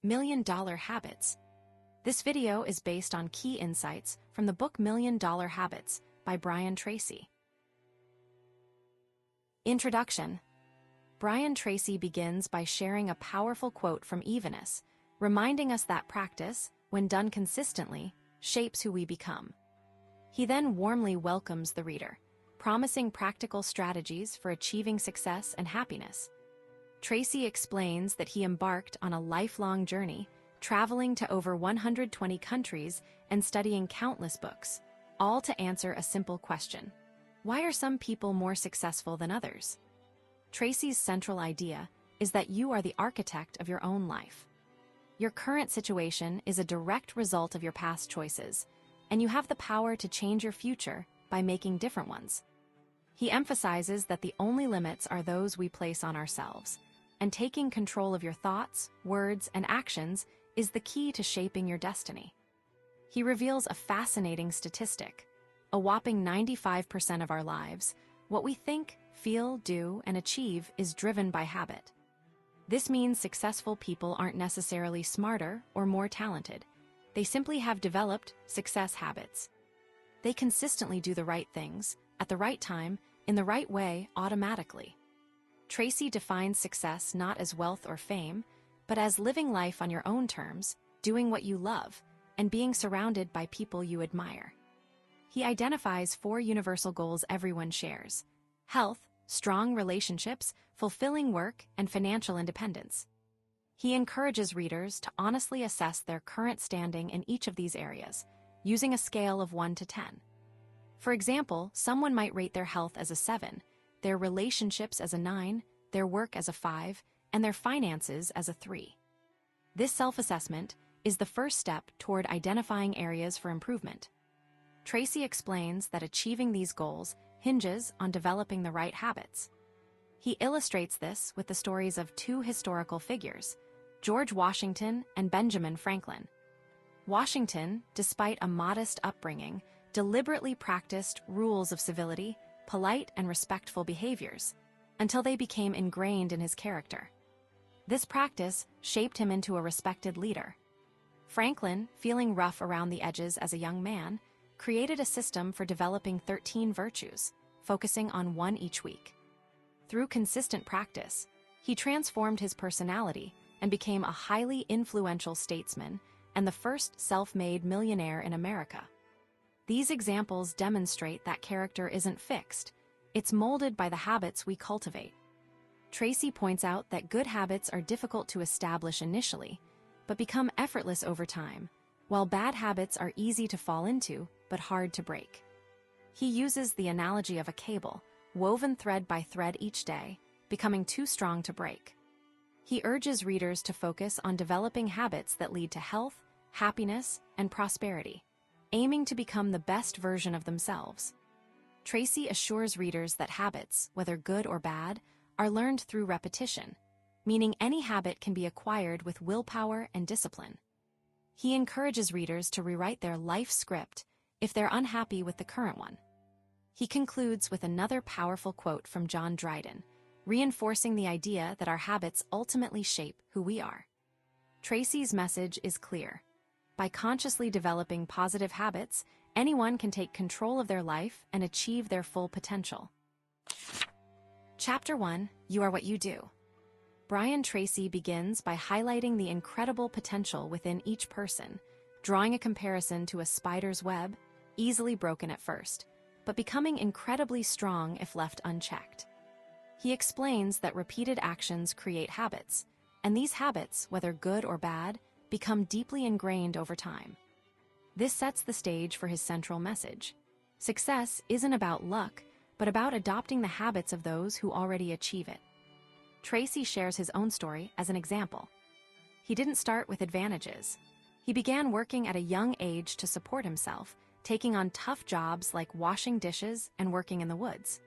Million-Dollar Habits. This video is based on key insights from the book Million-Dollar Habits by Brian Tracy. Introduction. Brian Tracy begins by sharing a powerful quote from Evenus, reminding us that practice, when done consistently, shapes who we become. He then warmly welcomes the reader, promising practical strategies for achieving success and happiness. Tracy explains that he embarked on a lifelong journey, traveling to over 120 countries and studying countless books, all to answer a simple question: why are some people more successful than others? Tracy's central idea is that you are the architect of your own life. Your current situation is a direct result of your past choices, and you have the power to change your future by making different ones. He emphasizes that the only limits are those we place on ourselves, and taking control of your thoughts, words, and actions is the key to shaping your destiny. He reveals a fascinating statistic: a whopping 95% of our lives, what we think, feel, do, and achieve is driven by habit. This means successful people aren't necessarily smarter or more talented. They simply have developed success habits. They consistently do the right things, at the right time, in the right way, automatically. Tracy defines success not as wealth or fame, but as living life on your own terms, doing what you love, and being surrounded by people you admire. He identifies 4 universal goals everyone shares: health, strong relationships, fulfilling work, and financial independence. He encourages readers to honestly assess their current standing in each of these areas, using a scale of 1 to 10. For example, someone might rate their health as a 7, their relationships as a 9, their work as a 5, and their finances as a 3. This self-assessment is the first step toward identifying areas for improvement. Tracy explains that achieving these goals hinges on developing the right habits. He illustrates this with the stories of 2 historical figures, George Washington and Benjamin Franklin. Washington, despite a modest upbringing, deliberately practiced rules of civility, polite and respectful behaviors, until they became ingrained in his character. This practice shaped him into a respected leader. Franklin, feeling rough around the edges as a young man, created a system for developing 13 virtues, focusing on 1 each week. Through consistent practice, he transformed his personality and became a highly influential statesman and the first self-made millionaire in America. These examples demonstrate that character isn't fixed, it's molded by the habits we cultivate. Tracy points out that good habits are difficult to establish initially, but become effortless over time, while bad habits are easy to fall into but hard to break. He uses the analogy of a cable, woven thread by thread each day, becoming too strong to break. He urges readers to focus on developing habits that lead to health, happiness, and prosperity, aiming to become the best version of themselves. Tracy assures readers that habits, whether good or bad, are learned through repetition, meaning any habit can be acquired with willpower and discipline. He encourages readers to rewrite their life script if they're unhappy with the current one. He concludes with another powerful quote from John Dryden, reinforcing the idea that our habits ultimately shape who we are. Tracy's message is clear. By consciously developing positive habits, anyone can take control of their life and achieve their full potential. Chapter 1: You Are What You Do. Brian Tracy begins by highlighting the incredible potential within each person, drawing a comparison to a spider's web, easily broken at first, but becoming incredibly strong if left unchecked. He explains that repeated actions create habits, and these habits, whether good or bad, become deeply ingrained over time. This sets the stage for his central message. Success isn't about luck, but about adopting the habits of those who already achieve it. Tracy shares his own story as an example. He didn't start with advantages. He began working at a young age to support himself, taking on tough jobs like washing dishes and working in the woods.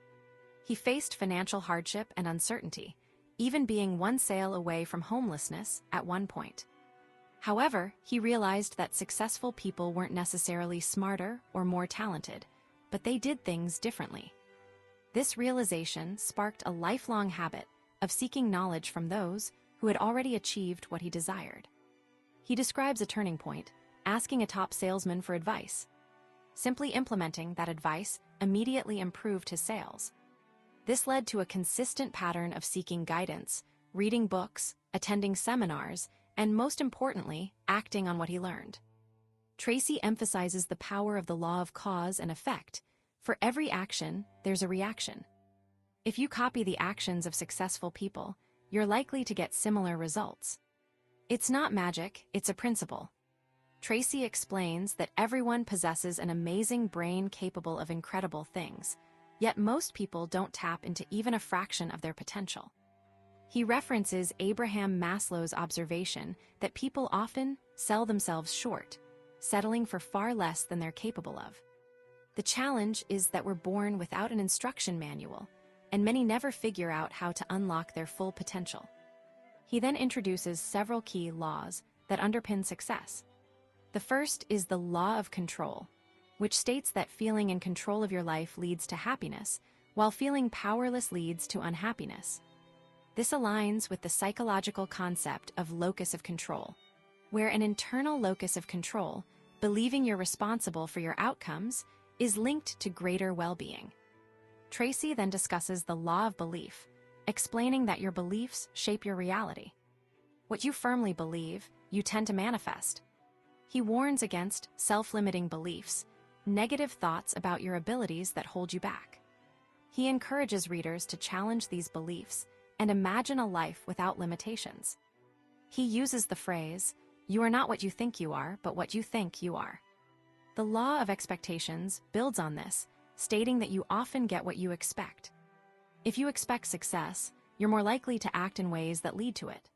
He faced financial hardship and uncertainty, even being 1 sale away from homelessness at one point. However, he realized that successful people weren't necessarily smarter or more talented, but they did things differently. This realization sparked a lifelong habit of seeking knowledge from those who had already achieved what he desired. He describes a turning point, asking a top salesman for advice. Simply implementing that advice immediately improved his sales. This led to a consistent pattern of seeking guidance, reading books, attending seminars, and most importantly, acting on what he learned. Tracy emphasizes the power of the law of cause and effect. For every action, there's a reaction. If you copy the actions of successful people, you're likely to get similar results. It's not magic, it's a principle. Tracy explains that everyone possesses an amazing brain capable of incredible things, yet most people don't tap into even a fraction of their potential. He references Abraham Maslow's observation that people often sell themselves short, settling for far less than they're capable of. The challenge is that we're born without an instruction manual, and many never figure out how to unlock their full potential. He then introduces several key laws that underpin success. The first is the law of control, which states that feeling in control of your life leads to happiness, while feeling powerless leads to unhappiness. This aligns with the psychological concept of locus of control, where an internal locus of control, believing you're responsible for your outcomes, is linked to greater well-being. Tracy then discusses the law of belief, explaining that your beliefs shape your reality. What you firmly believe, you tend to manifest. He warns against self-limiting beliefs, negative thoughts about your abilities that hold you back. He encourages readers to challenge these beliefs and imagine a life without limitations. He uses the phrase, "You are not what you think you are, but what you think you are." The law of expectations builds on this, stating that you often get what you expect. If you expect success, you're more likely to act in ways that lead to it.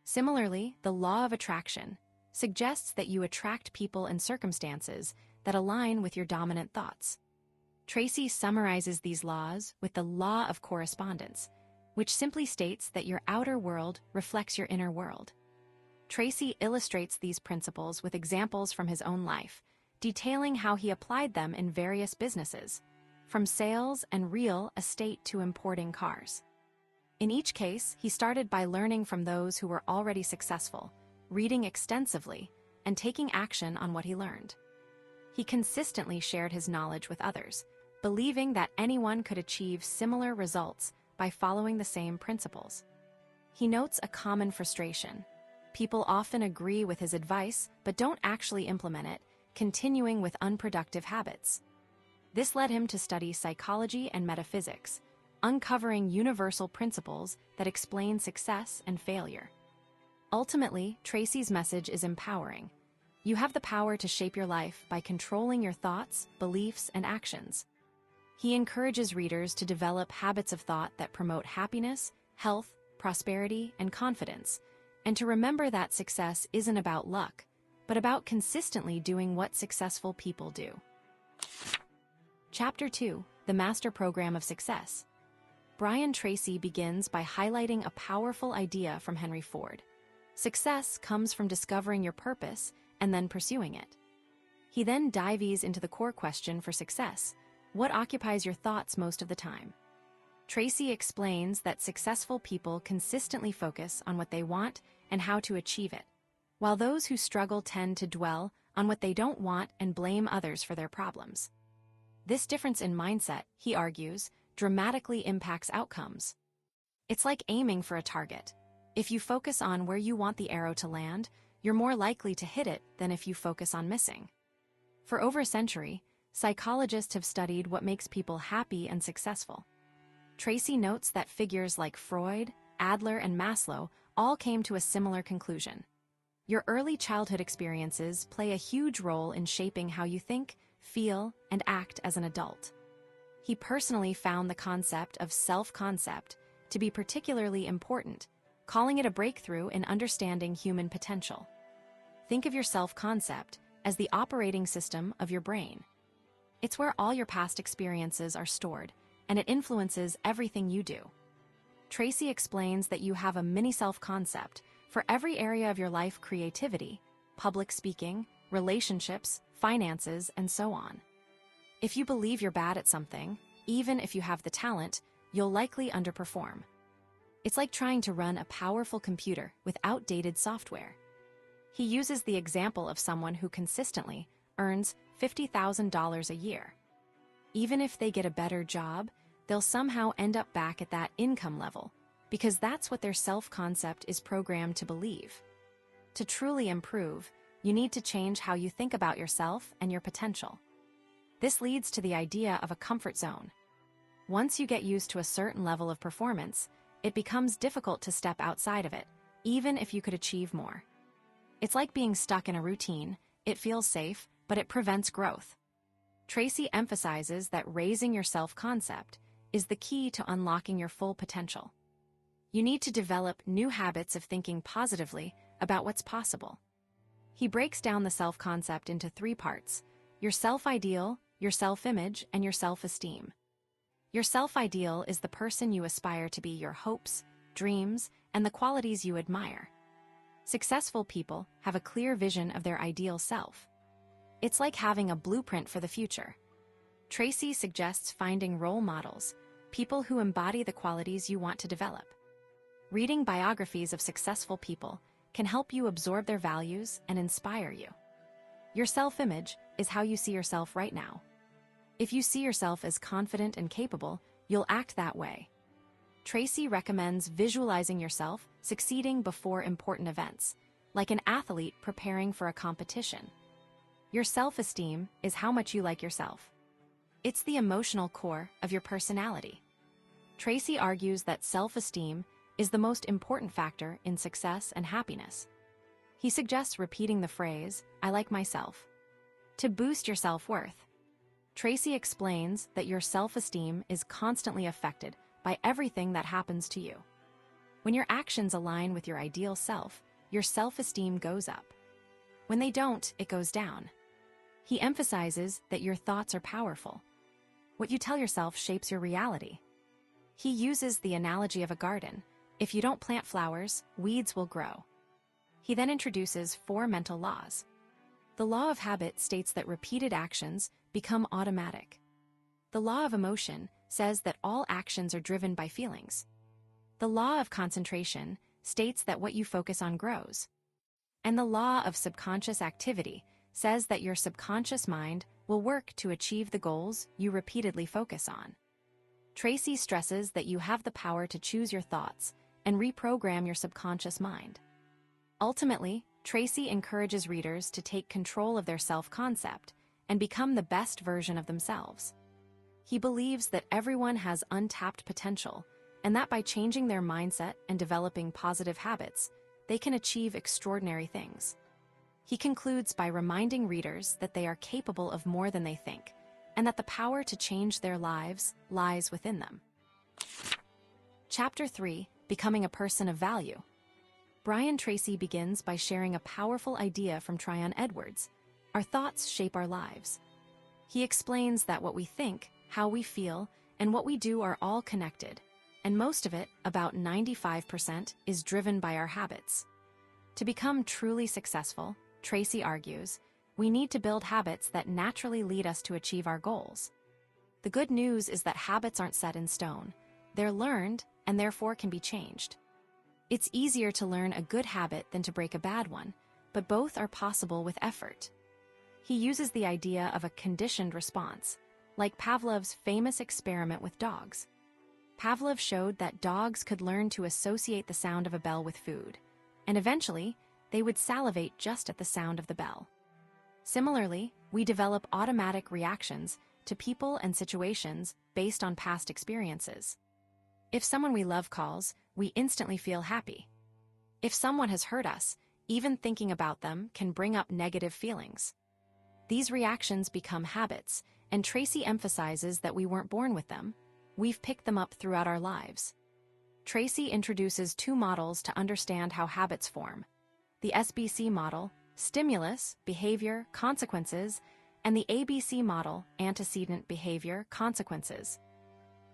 Similarly, the law of attraction suggests that you attract people and circumstances that align with your dominant thoughts. Tracy summarizes these laws with the law of correspondence, which simply states that your outer world reflects your inner world. Tracy illustrates these principles with examples from his own life, detailing how he applied them in various businesses, from sales and real estate to importing cars. In each case, he started by learning from those who were already successful, reading extensively, and taking action on what he learned. He consistently shared his knowledge with others, believing that anyone could achieve similar results by following the same principles. He notes a common frustration. People often agree with his advice but don't actually implement it, continuing with unproductive habits. This led him to study psychology and metaphysics, uncovering universal principles that explain success and failure. Ultimately, Tracy's message is empowering. You have the power to shape your life by controlling your thoughts, beliefs, and actions. He encourages readers to develop habits of thought that promote happiness, health, prosperity, and confidence, and to remember that success isn't about luck, but about consistently doing what successful people do. Chapter 2: The Master Program of Success. Brian Tracy begins by highlighting a powerful idea from Henry Ford. Success comes from discovering your purpose and then pursuing it. He then dives into the core question for success: what occupies your thoughts most of the time? Tracy explains that successful people consistently focus on what they want and how to achieve it, while those who struggle tend to dwell on what they don't want and blame others for their problems. This difference in mindset, he argues, dramatically impacts outcomes. It's like aiming for a target. If you focus on where you want the arrow to land, you're more likely to hit it than if you focus on missing. For over a century, psychologists have studied what makes people happy and successful. Tracy notes that figures like Freud, Adler, and Maslow all came to a similar conclusion. Your early childhood experiences play a huge role in shaping how you think, feel, and act as an adult. He personally found the concept of self-concept to be particularly important, calling it a breakthrough in understanding human potential. Think of your self-concept as the operating system of your brain. It's where all your past experiences are stored, and it influences everything you do. Tracy explains that you have a mini self-concept for every area of your life: creativity, public speaking, relationships, finances, and so on. If you believe you're bad at something, even if you have the talent, you'll likely underperform. It's like trying to run a powerful computer with outdated software. He uses the example of someone who consistently earns $50,000 a year. Even if they get a better job, they'll somehow end up back at that income level, because that's what their self-concept is programmed to believe. To truly improve, you need to change how you think about yourself and your potential. This leads to the idea of a comfort zone. Once you get used to a certain level of performance, it becomes difficult to step outside of it, even if you could achieve more. It's like being stuck in a routine. It feels safe, but it prevents growth. Tracy emphasizes that raising your self-concept is the key to unlocking your full potential. You need to develop new habits of thinking positively about what's possible. He breaks down the self-concept into 3 parts: your self-ideal, your self-image, and your self-esteem. Your self-ideal is the person you aspire to be, your hopes, dreams, and the qualities you admire. Successful people have a clear vision of their ideal self. It's like having a blueprint for the future. Tracy suggests finding role models, people who embody the qualities you want to develop. Reading biographies of successful people can help you absorb their values and inspire you. Your self-image is how you see yourself right now. If you see yourself as confident and capable, you'll act that way. Tracy recommends visualizing yourself succeeding before important events, like an athlete preparing for a competition. Your self-esteem is how much you like yourself. It's the emotional core of your personality. Tracy argues that self-esteem is the most important factor in success and happiness. He suggests repeating the phrase, "I like myself," to boost your self-worth. Tracy explains that your self-esteem is constantly affected by everything that happens to you. When your actions align with your ideal self, your self-esteem goes up. When they don't, it goes down. He emphasizes that your thoughts are powerful. What you tell yourself shapes your reality. He uses the analogy of a garden. If you don't plant flowers, weeds will grow. He then introduces 4 mental laws. The law of habit states that repeated actions become automatic. The law of emotion says that all actions are driven by feelings. The law of concentration states that what you focus on grows. And the law of subconscious activity says that your subconscious mind will work to achieve the goals you repeatedly focus on. Tracy stresses that you have the power to choose your thoughts and reprogram your subconscious mind. Ultimately, Tracy encourages readers to take control of their self-concept and become the best version of themselves. He believes that everyone has untapped potential, and that by changing their mindset and developing positive habits, they can achieve extraordinary things. He concludes by reminding readers that they are capable of more than they think, and that the power to change their lives lies within them. Chapter 3: Becoming a Person of Value. Brian Tracy begins by sharing a powerful idea from Tryon Edwards: our thoughts shape our lives. He explains that what we think, how we feel, and what we do are all connected, and most of it, about 95%, is driven by our habits. To become truly successful, Tracy argues, we need to build habits that naturally lead us to achieve our goals. The good news is that habits aren't set in stone. They're learned and therefore can be changed. It's easier to learn a good habit than to break a bad one, but both are possible with effort. He uses the idea of a conditioned response, like Pavlov's famous experiment with dogs. Pavlov showed that dogs could learn to associate the sound of a bell with food, and eventually, they would salivate just at the sound of the bell. Similarly, we develop automatic reactions to people and situations based on past experiences. If someone we love calls, we instantly feel happy. If someone has hurt us, even thinking about them can bring up negative feelings. These reactions become habits, and Tracy emphasizes that we weren't born with them. We've picked them up throughout our lives. Tracy introduces 2 models to understand how habits form: the SBC model, stimulus, behavior, consequences, and the ABC model, antecedent, behavior, consequences.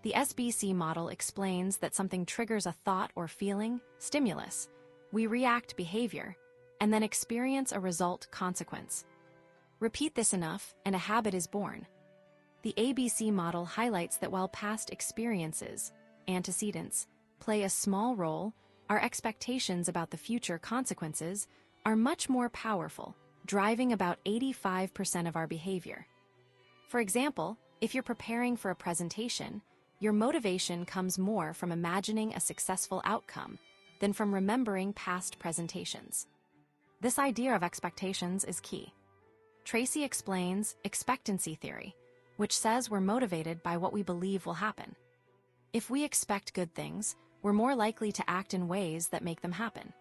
The SBC model explains that something triggers a thought or feeling, stimulus. We react, behavior, and then experience a result, consequence. Repeat this enough, and a habit is born. The ABC model highlights that while past experiences, antecedents, play a small role, our expectations about the future consequences are much more powerful, driving about 85% of our behavior. For example, if you're preparing for a presentation, your motivation comes more from imagining a successful outcome than from remembering past presentations. This idea of expectations is key. Tracy explains expectancy theory, which says we're motivated by what we believe will happen. If we expect good things, we're more likely to act in ways that make them happen.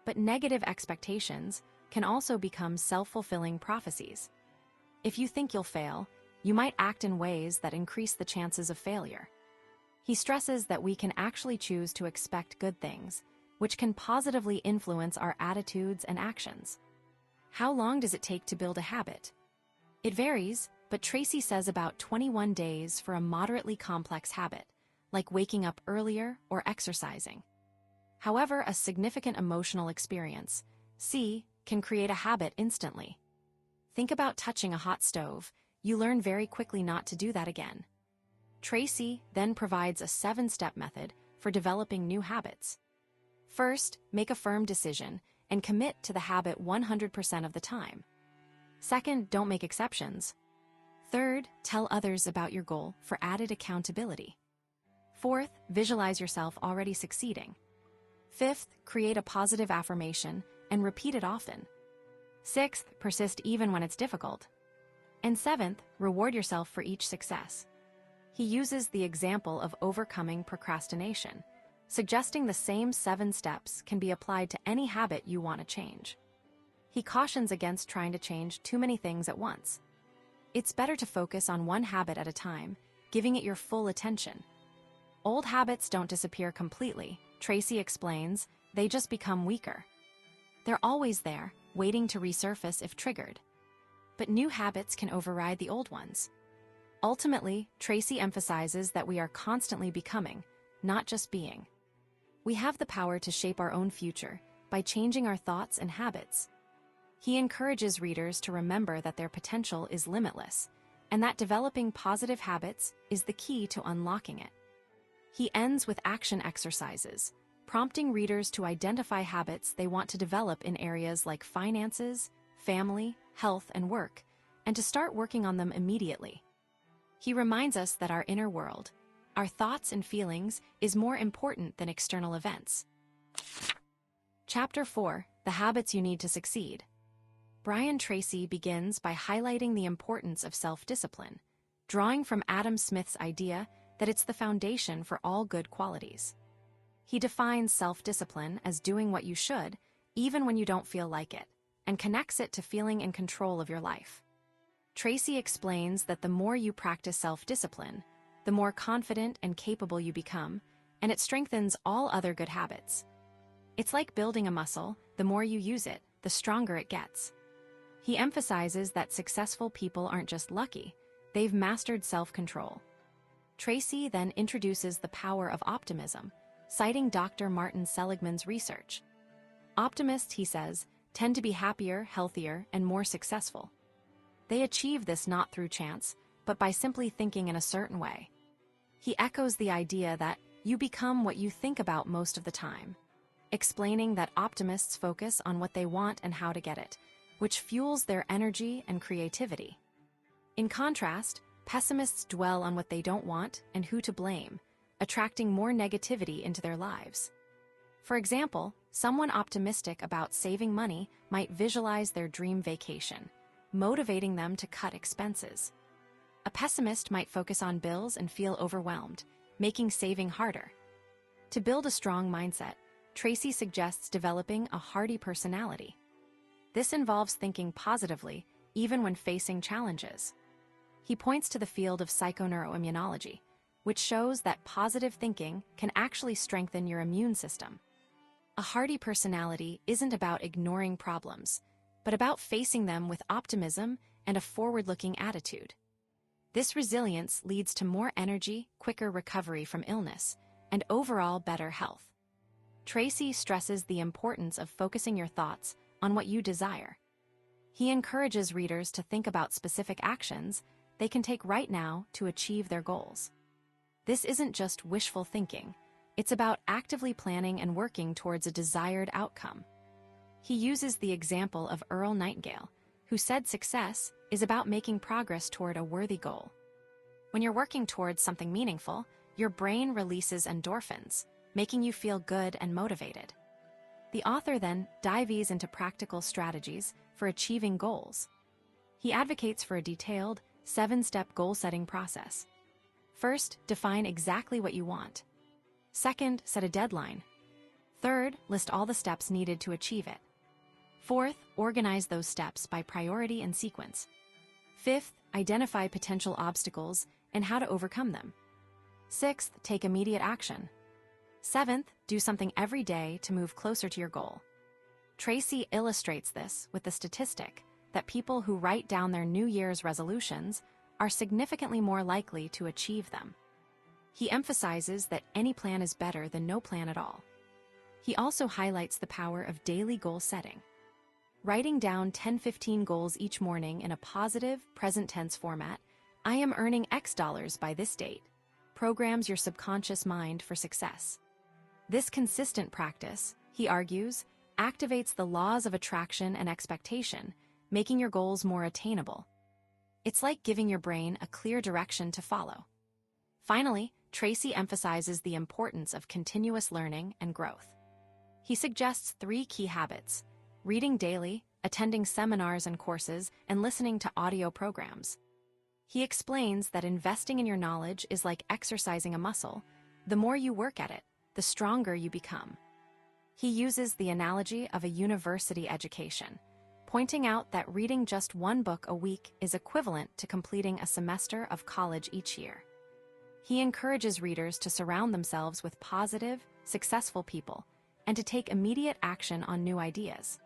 But negative expectations can also become self-fulfilling prophecies. If you think you'll fail, you might act in ways that increase the chances of failure. He stresses that we can actually choose to expect good things, which can positively influence our attitudes and actions. How long does it take to build a habit? It varies, but Tracy says about 21 days for a moderately complex habit, like waking up earlier or exercising. However, a significant emotional experience, can create a habit instantly. Think about touching a hot stove. You learn very quickly not to do that again. Tracy then provides a 7-step method for developing new habits. First, make a firm decision and commit to the habit 100% of the time. Second, don't make exceptions. Third, tell others about your goal for added accountability. Fourth, visualize yourself already succeeding. Fifth, create a positive affirmation and repeat it often. Sixth, persist even when it's difficult. And seventh, reward yourself for each success. He uses the example of overcoming procrastination, suggesting the same 7 steps can be applied to any habit you want to change. He cautions against trying to change too many things at once. It's better to focus on one habit at a time, giving it your full attention. Old habits don't disappear completely, Tracy explains, they just become weaker. They're always there, waiting to resurface if triggered. But new habits can override the old ones. Ultimately, Tracy emphasizes that we are constantly becoming, not just being. We have the power to shape our own future by changing our thoughts and habits. He encourages readers to remember that their potential is limitless, and that developing positive habits is the key to unlocking it. He ends with action exercises, prompting readers to identify habits they want to develop in areas like finances, family, health, and work, and to start working on them immediately. He reminds us that our inner world, our thoughts and feelings, is more important than external events. Chapter 4: The Habits You Need to Succeed. Brian Tracy begins by highlighting the importance of self-discipline, drawing from Adam Smith's idea that it's the foundation for all good qualities. He defines self-discipline as doing what you should, even when you don't feel like it, and connects it to feeling in control of your life. Tracy explains that the more you practice self-discipline, the more confident and capable you become, and it strengthens all other good habits. It's like building a muscle. The more you use it, the stronger it gets. He emphasizes that successful people aren't just lucky, they've mastered self-control. Tracy then introduces the power of optimism, citing Dr. Martin Seligman's research. Optimists, he says, tend to be happier, healthier, and more successful. They achieve this not through chance, but by simply thinking in a certain way. He echoes the idea that you become what you think about most of the time, explaining that optimists focus on what they want and how to get it, which fuels their energy and creativity. In contrast, pessimists dwell on what they don't want and who to blame, attracting more negativity into their lives. For example, someone optimistic about saving money might visualize their dream vacation, motivating them to cut expenses. A pessimist might focus on bills and feel overwhelmed, making saving harder. To build a strong mindset, Tracy suggests developing a hardy personality. This involves thinking positively, even when facing challenges. He points to the field of psychoneuroimmunology, which shows that positive thinking can actually strengthen your immune system. A hardy personality isn't about ignoring problems, but about facing them with optimism and a forward-looking attitude. This resilience leads to more energy, quicker recovery from illness, and overall better health. Tracy stresses the importance of focusing your thoughts on what you desire. He encourages readers to think about specific actions they can take right now to achieve their goals. This isn't just wishful thinking, it's about actively planning and working towards a desired outcome. He uses the example of Earl Nightingale, who said success is about making progress toward a worthy goal. When you're working towards something meaningful, your brain releases endorphins, making you feel good and motivated. The author then dives into practical strategies for achieving goals. He advocates for a detailed, 7-step goal-setting process. First, define exactly what you want. Second, set a deadline. Third, list all the steps needed to achieve it. Fourth, organize those steps by priority and sequence. Fifth, identify potential obstacles and how to overcome them. Sixth, take immediate action. Seventh, do something every day to move closer to your goal. Tracy illustrates this with the statistic that people who write down their New Year's resolutions are significantly more likely to achieve them. He emphasizes that any plan is better than no plan at all. He also highlights the power of daily goal setting. Writing down 10-15 goals each morning in a positive, present tense format, "I am earning X dollars by this date," programs your subconscious mind for success. This consistent practice, he argues, activates the laws of attraction and expectation, making your goals more attainable. It's like giving your brain a clear direction to follow. Finally, Tracy emphasizes the importance of continuous learning and growth. He suggests 3 key habits: reading daily, attending seminars and courses, and listening to audio programs. He explains that investing in your knowledge is like exercising a muscle. The more you work at it, the stronger you become. He uses the analogy of a university education, pointing out that reading just 1 book a week is equivalent to completing a semester of college each year. He encourages readers to surround themselves with positive, successful people and to take immediate action on new ideas.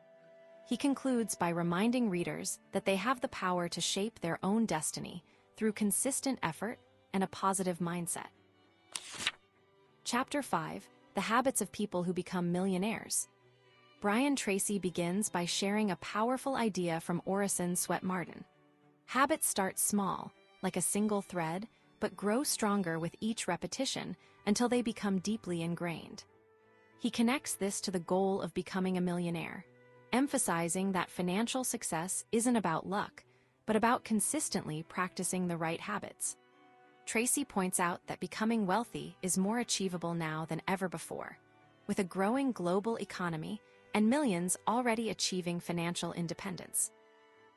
He concludes by reminding readers that they have the power to shape their own destiny through consistent effort and a positive mindset. Chapter 5: The Habits of People Who Become Millionaires. Brian Tracy begins by sharing a powerful idea from Orison Swett Marden. Habits start small, like a single thread, but grow stronger with each repetition until they become deeply ingrained. He connects this to the goal of becoming a millionaire, emphasizing that financial success isn't about luck, but about consistently practicing the right habits. Tracy points out that becoming wealthy is more achievable now than ever before, with a growing global economy and millions already achieving financial independence.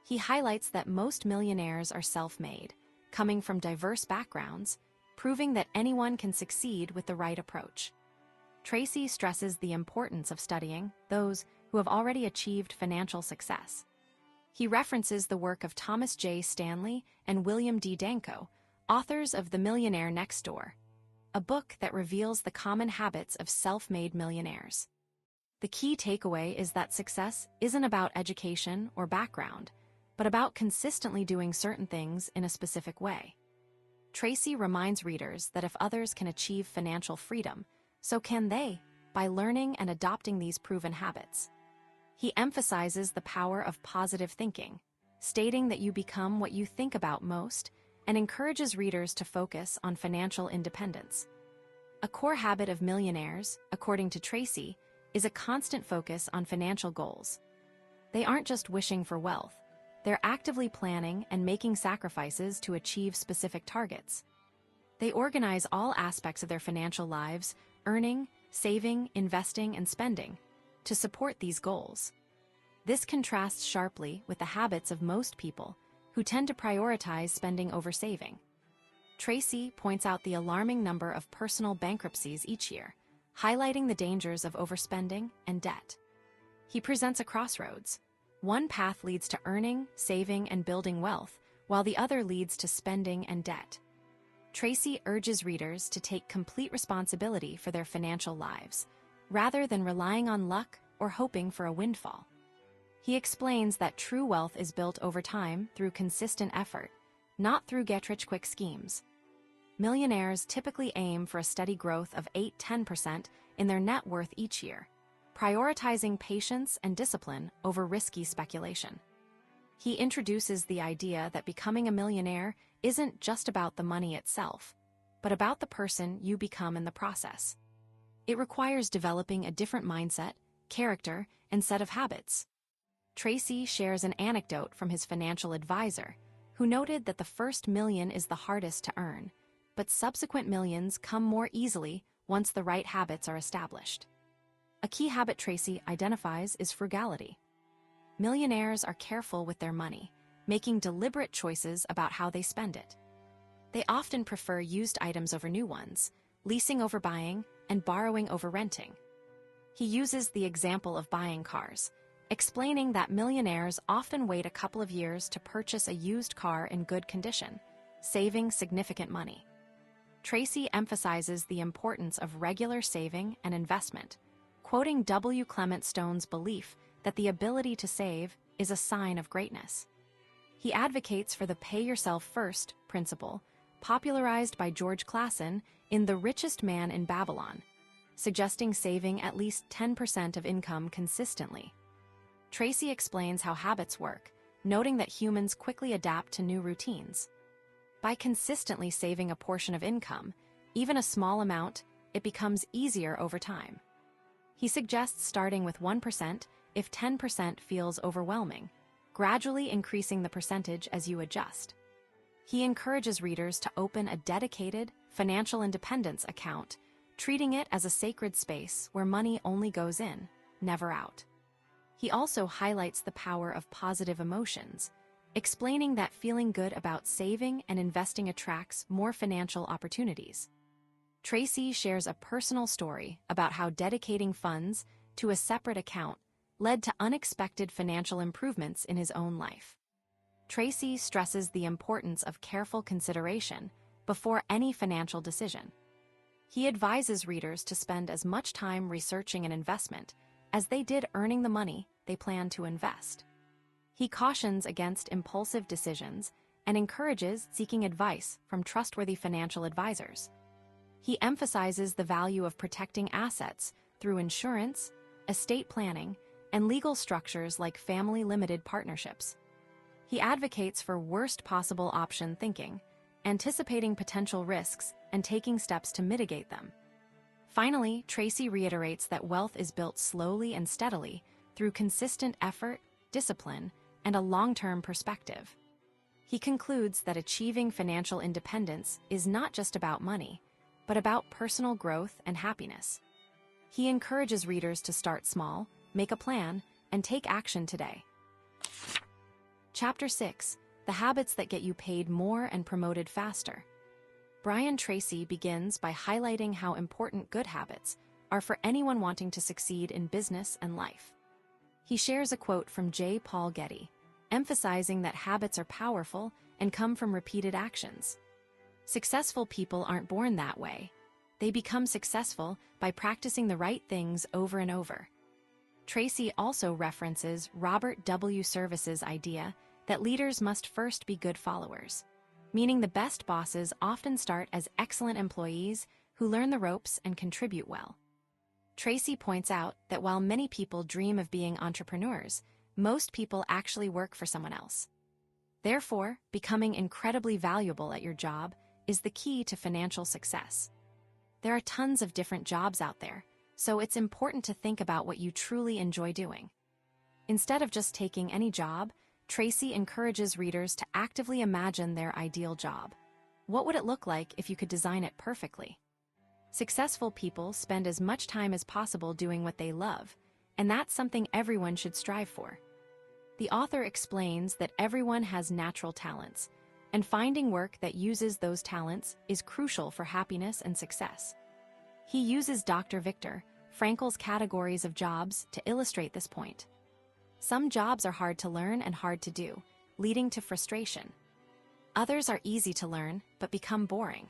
He highlights that most millionaires are self-made, coming from diverse backgrounds, proving that anyone can succeed with the right approach. Tracy stresses the importance of studying those who have already achieved financial success. He references the work of Thomas J. Stanley and William D. Danko, authors of The Millionaire Next Door, a book that reveals the common habits of self-made millionaires. The key takeaway is that success isn't about education or background, but about consistently doing certain things in a specific way. Tracy reminds readers that if others can achieve financial freedom, so can they, by learning and adopting these proven habits. He emphasizes the power of positive thinking, stating that you become what you think about most, and encourages readers to focus on financial independence. A core habit of millionaires, according to Tracy, is a constant focus on financial goals. They aren't just wishing for wealth, they're actively planning and making sacrifices to achieve specific targets. They organize all aspects of their financial lives, earning, saving, investing, and spending, to support these goals. This contrasts sharply with the habits of most people, who tend to prioritize spending over saving. Tracy points out the alarming number of personal bankruptcies each year, highlighting the dangers of overspending and debt. He presents a crossroads. One path leads to earning, saving, and building wealth, while the other leads to spending and debt. Tracy urges readers to take complete responsibility for their financial lives, rather than relying on luck or hoping for a windfall. He explains that true wealth is built over time through consistent effort, not through get-rich-quick schemes. Millionaires typically aim for a steady growth of 8–10% in their net worth each year, prioritizing patience and discipline over risky speculation. He introduces the idea that becoming a millionaire isn't just about the money itself, but about the person you become in the process. It requires developing a different mindset, character, and set of habits. Tracy shares an anecdote from his financial advisor, who noted that the first million is the hardest to earn, but subsequent millions come more easily once the right habits are established. A key habit Tracy identifies is frugality. Millionaires are careful with their money, making deliberate choices about how they spend it. They often prefer used items over new ones, leasing over buying, and borrowing over renting. He uses the example of buying cars, explaining that millionaires often wait a couple of years to purchase a used car in good condition, saving significant money. Tracy emphasizes the importance of regular saving and investment, quoting W. Clement Stone's belief that the ability to save is a sign of greatness. He advocates for the pay yourself first principle, popularized by George Clason in The Richest Man in Babylon, suggesting saving at least 10% of income consistently. Tracy explains how habits work, noting that humans quickly adapt to new routines. By consistently saving a portion of income, even a small amount, it becomes easier over time. He suggests starting with 1% if 10% feels overwhelming, gradually increasing the percentage as you adjust. He encourages readers to open a dedicated financial independence account, treating it as a sacred space where money only goes in, never out. He also highlights the power of positive emotions, explaining that feeling good about saving and investing attracts more financial opportunities. Tracy shares a personal story about how dedicating funds to a separate account led to unexpected financial improvements in his own life. Tracy stresses the importance of careful consideration before any financial decision. He advises readers to spend as much time researching an investment as they did earning the money they plan to invest. He cautions against impulsive decisions and encourages seeking advice from trustworthy financial advisors. He emphasizes the value of protecting assets through insurance, estate planning, and legal structures like family-limited partnerships. He advocates for worst possible option thinking, anticipating potential risks and taking steps to mitigate them. Finally, Tracy reiterates that wealth is built slowly and steadily through consistent effort, discipline, and a long-term perspective. He concludes that achieving financial independence is not just about money, but about personal growth and happiness. He encourages readers to start small, make a plan, and take action today. Chapter 6: The Habits That Get You Paid More and Promoted Faster. Brian Tracy begins by highlighting how important good habits are for anyone wanting to succeed in business and life. He shares a quote from J. Paul Getty, emphasizing that habits are powerful and come from repeated actions. Successful people aren't born that way. They become successful by practicing the right things over and over. Tracy also references Robert W. Service's idea that leaders must first be good followers, meaning the best bosses often start as excellent employees who learn the ropes and contribute well. Tracy points out that while many people dream of being entrepreneurs, most people actually work for someone else. Therefore, becoming incredibly valuable at your job is the key to financial success. There are tons of different jobs out there, so it's important to think about what you truly enjoy doing. Instead of just taking any job, Tracy encourages readers to actively imagine their ideal job. What would it look like if you could design it perfectly? Successful people spend as much time as possible doing what they love, and that's something everyone should strive for. The author explains that everyone has natural talents, and finding work that uses those talents is crucial for happiness and success. He uses Dr. Viktor Frankl's categories of jobs to illustrate this point. Some jobs are hard to learn and hard to do, leading to frustration. Others are easy to learn, but become boring.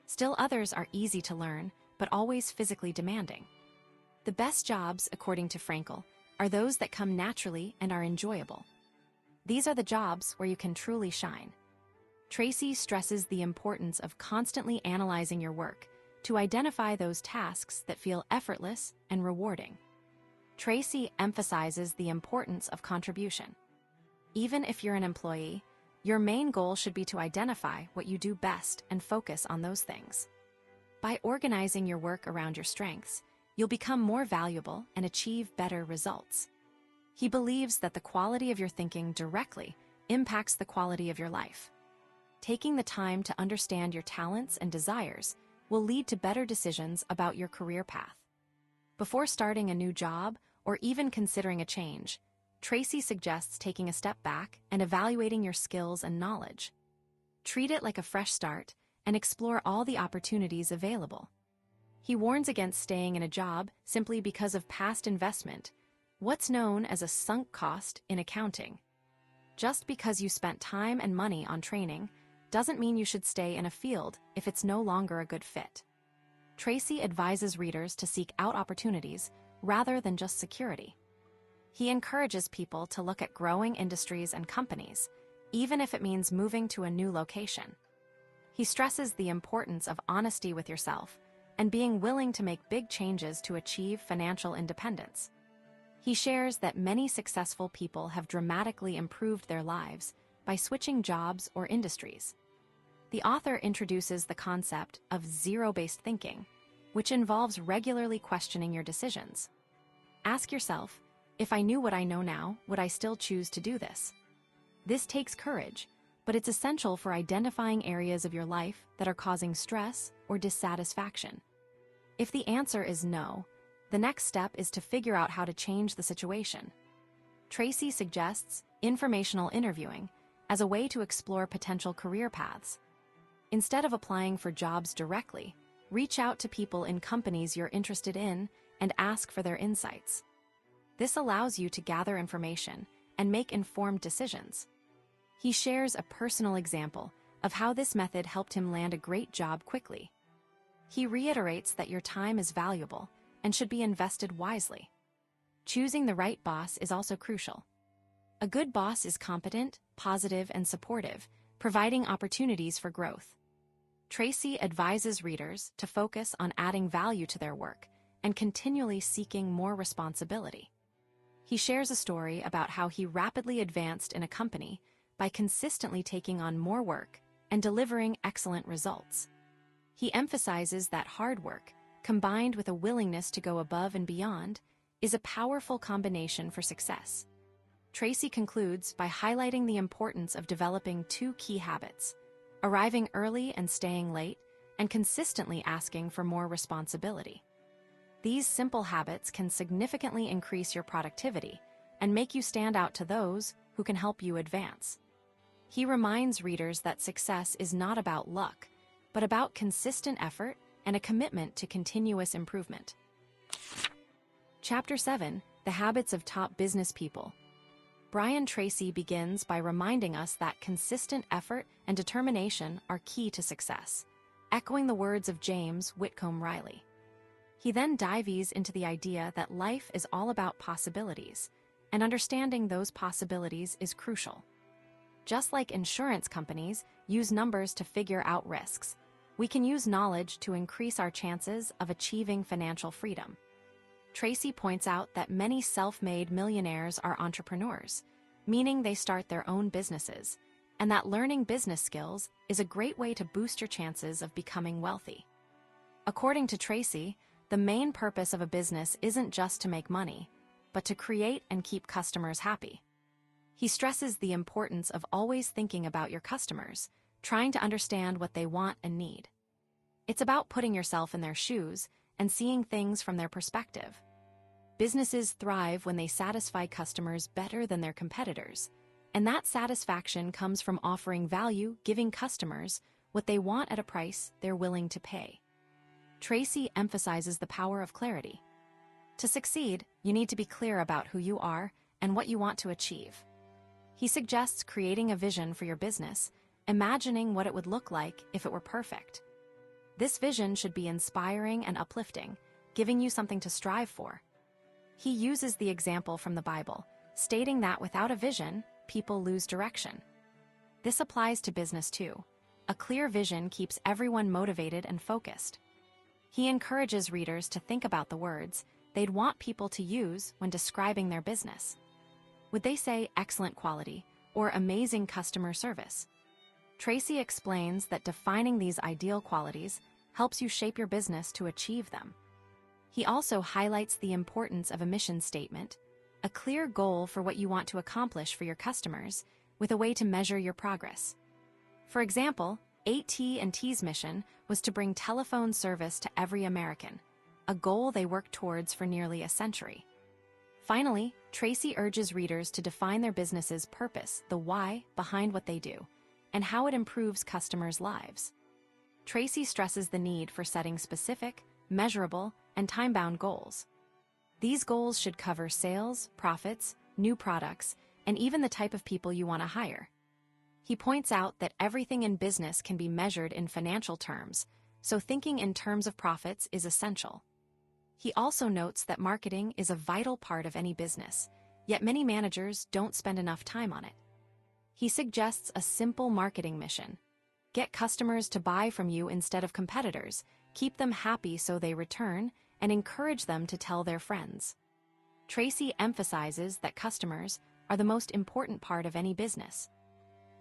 Still others are easy to learn, but always physically demanding. The best jobs, according to Frankl, are those that come naturally and are enjoyable. These are the jobs where you can truly shine. Tracy stresses the importance of constantly analyzing your work to identify those tasks that feel effortless and rewarding. Tracy emphasizes the importance of contribution. Even if you're an employee, your main goal should be to identify what you do best and focus on those things. By organizing your work around your strengths, you'll become more valuable and achieve better results. He believes that the quality of your thinking directly impacts the quality of your life. Taking the time to understand your talents and desires will lead to better decisions about your career path. Before starting a new job or even considering a change, Tracy suggests taking a step back and evaluating your skills and knowledge. Treat it like a fresh start and explore all the opportunities available. He warns against staying in a job simply because of past investment, what's known as a sunk cost in accounting. Just because you spent time and money on training doesn't mean you should stay in a field if it's no longer a good fit. Tracy advises readers to seek out opportunities rather than just security. He encourages people to look at growing industries and companies, even if it means moving to a new location. He stresses the importance of honesty with yourself and being willing to make big changes to achieve financial independence. He shares that many successful people have dramatically improved their lives by switching jobs or industries. The author introduces the concept of zero-based thinking, which involves regularly questioning your decisions. Ask yourself, if I knew what I know now, would I still choose to do this? This takes courage, but it's essential for identifying areas of your life that are causing stress or dissatisfaction. If the answer is no, the next step is to figure out how to change the situation. Tracy suggests informational interviewing as a way to explore potential career paths. Instead of applying for jobs directly, reach out to people in companies you're interested in and ask for their insights. This allows you to gather information and make informed decisions. He shares a personal example of how this method helped him land a great job quickly. He reiterates that your time is valuable and should be invested wisely. Choosing the right boss is also crucial. A good boss is competent, positive, and supportive, providing opportunities for growth. Tracy advises readers to focus on adding value to their work and continually seeking more responsibility. He shares a story about how he rapidly advanced in a company by consistently taking on more work and delivering excellent results. He emphasizes that hard work, combined with a willingness to go above and beyond, is a powerful combination for success. Tracy concludes by highlighting the importance of developing two key habits: arriving early and staying late, and consistently asking for more responsibility. These simple habits can significantly increase your productivity and make you stand out to those who can help you advance. He reminds readers that success is not about luck, but about consistent effort and a commitment to continuous improvement. Chapter 7: The Habits of Top Business People. Brian Tracy begins by reminding us that consistent effort and determination are key to success, echoing the words of James Whitcomb Riley. He then dives into the idea that life is all about possibilities, and understanding those possibilities is crucial. Just like insurance companies use numbers to figure out risks, we can use knowledge to increase our chances of achieving financial freedom. Tracy points out that many self-made millionaires are entrepreneurs, meaning they start their own businesses, and that learning business skills is a great way to boost your chances of becoming wealthy. According to Tracy, the main purpose of a business isn't just to make money, but to create and keep customers happy. He stresses the importance of always thinking about your customers, trying to understand what they want and need. It's about putting yourself in their shoes and seeing things from their perspective. Businesses thrive when they satisfy customers better than their competitors, and that satisfaction comes from offering value, giving customers what they want at a price they're willing to pay. Tracy emphasizes the power of clarity. To succeed, you need to be clear about who you are and what you want to achieve. He suggests creating a vision for your business, imagining what it would look like if it were perfect. This vision should be inspiring and uplifting, giving you something to strive for. He uses the example from the Bible, stating that without a vision, people lose direction. This applies to business too. A clear vision keeps everyone motivated and focused. He encourages readers to think about the words they'd want people to use when describing their business. Would they say excellent quality or amazing customer service? Tracy explains that defining these ideal qualities helps you shape your business to achieve them. He also highlights the importance of a mission statement, a clear goal for what you want to accomplish for your customers, with a way to measure your progress. For example, AT&T's mission was to bring telephone service to every American, a goal they worked towards for nearly a century. Finally, Tracy urges readers to define their business's purpose, the why behind what they do, and how it improves customers' lives. Tracy stresses the need for setting specific, measurable, and time-bound goals. These goals should cover sales, profits, new products, and even the type of people you want to hire. He points out that everything in business can be measured in financial terms, so thinking in terms of profits is essential. He also notes that marketing is a vital part of any business, yet many managers don't spend enough time on it. He suggests a simple marketing mission. Get customers to buy from you instead of competitors, keep them happy so they return, and encourage them to tell their friends. Tracy emphasizes that customers are the most important part of any business.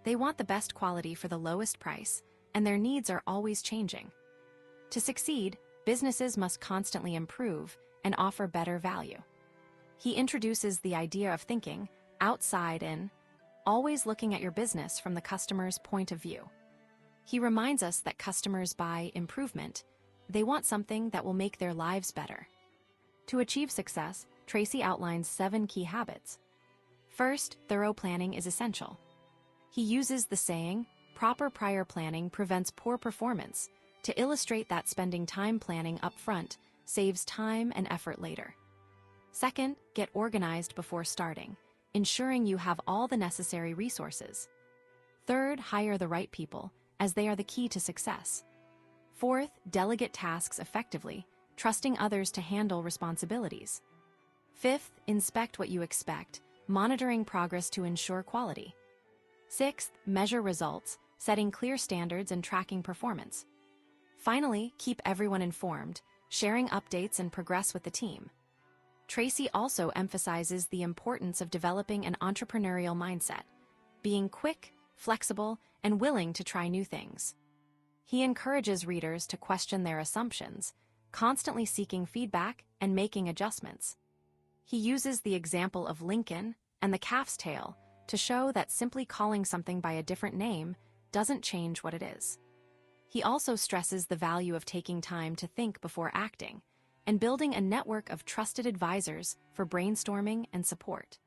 They want the best quality for the lowest price, and their needs are always changing. To succeed, businesses must constantly improve and offer better value. He introduces the idea of thinking outside in, always looking at your business from the customer's point of view. He reminds us that customers buy improvement. They want something that will make their lives better. To achieve success, Tracy outlines 7 key habits. First, thorough planning is essential. He uses the saying, proper prior planning prevents poor performance, to illustrate that spending time planning up front saves time and effort later. Second, get organized before starting, ensuring you have all the necessary resources. Third, hire the right people, as they are the key to success. Fourth, delegate tasks effectively, trusting others to handle responsibilities. Fifth, inspect what you expect, monitoring progress to ensure quality. Sixth, measure results, setting clear standards and tracking performance. Finally, keep everyone informed, sharing updates and progress with the team. Tracy also emphasizes the importance of developing an entrepreneurial mindset, being quick, flexible, and willing to try new things. He encourages readers to question their assumptions, constantly seeking feedback and making adjustments. He uses the example of Lincoln and the calf's tail to show that simply calling something by a different name doesn't change what it is. He also stresses the value of taking time to think before acting and building a network of trusted advisors for brainstorming and support.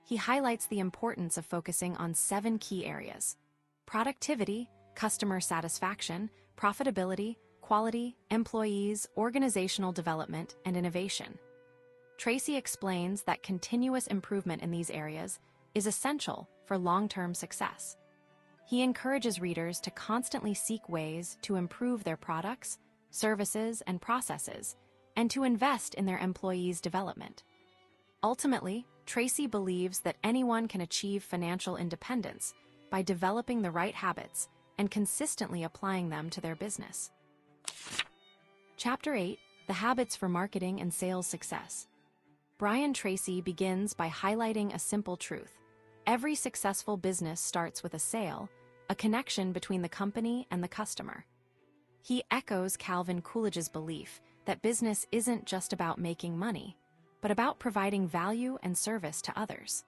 He highlights the importance of focusing on 7 key areas: productivity, customer satisfaction, profitability, quality, employees, organizational development, and innovation. Tracy explains that continuous improvement in these areas is essential for long-term success. He encourages readers to constantly seek ways to improve their products, services, and processes, and to invest in their employees' development. Ultimately, Tracy believes that anyone can achieve financial independence by developing the right habits and consistently applying them to their business. Chapter 8: The Habits for Marketing and Sales Success. Brian Tracy begins by highlighting a simple truth. Every successful business starts with a sale, a connection between the company and the customer. He echoes Calvin Coolidge's belief that business isn't just about making money, but about providing value and service to others.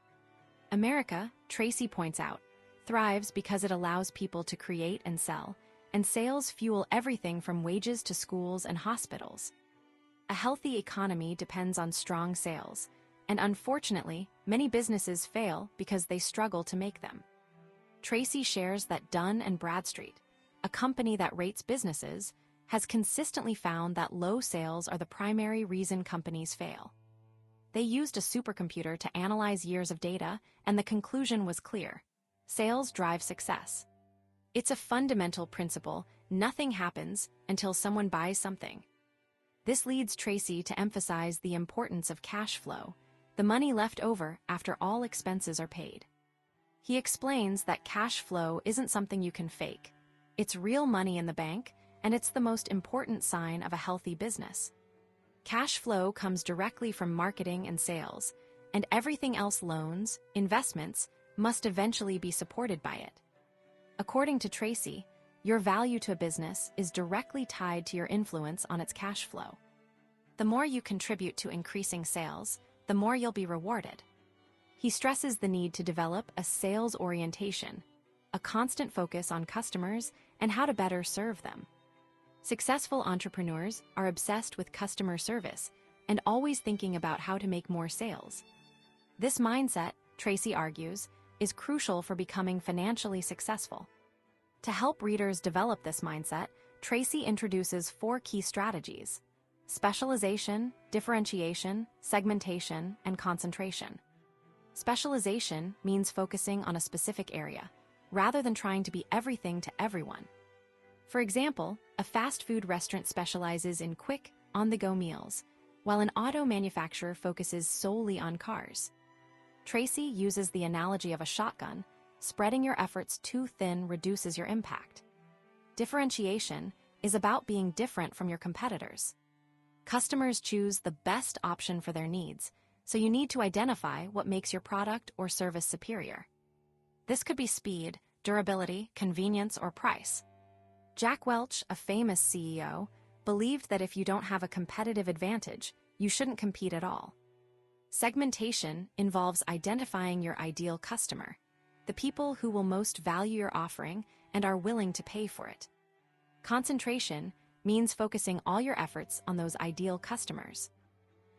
America, Tracy points out, thrives because it allows people to create and sell, and sales fuel everything from wages to schools and hospitals. A healthy economy depends on strong sales, and unfortunately, many businesses fail because they struggle to make them. Tracy shares that Dun & Bradstreet, a company that rates businesses, has consistently found that low sales are the primary reason companies fail. They used a supercomputer to analyze years of data, and the conclusion was clear: sales drive success. It's a fundamental principle: nothing happens until someone buys something. This leads Tracy to emphasize the importance of cash flow, the money left over after all expenses are paid. He explains that cash flow isn't something you can fake. It's real money in the bank, and it's the most important sign of a healthy business. Cash flow comes directly from marketing and sales, and everything else, loans, investments, must eventually be supported by it. According to Tracy, your value to a business is directly tied to your influence on its cash flow. The more you contribute to increasing sales, the more you'll be rewarded. He stresses the need to develop a sales orientation, a constant focus on customers and how to better serve them. Successful entrepreneurs are obsessed with customer service and always thinking about how to make more sales. This mindset, Tracy argues, is crucial for becoming financially successful. To help readers develop this mindset, Tracy introduces 4 key strategies: specialization, differentiation, segmentation, and concentration. Specialization means focusing on a specific area, rather than trying to be everything to everyone. For example, a fast food restaurant specializes in quick, on-the-go meals, while an auto manufacturer focuses solely on cars. Tracy uses the analogy of a shotgun. Spreading your efforts too thin reduces your impact. Differentiation is about being different from your competitors. Customers choose the best option for their needs, so you need to identify what makes your product or service superior. This could be speed, durability, convenience, or price. Jack Welch, a famous CEO, believed that if you don't have a competitive advantage, you shouldn't compete at all. Segmentation involves identifying your ideal customer, the people who will most value your offering and are willing to pay for it. Concentration means focusing all your efforts on those ideal customers.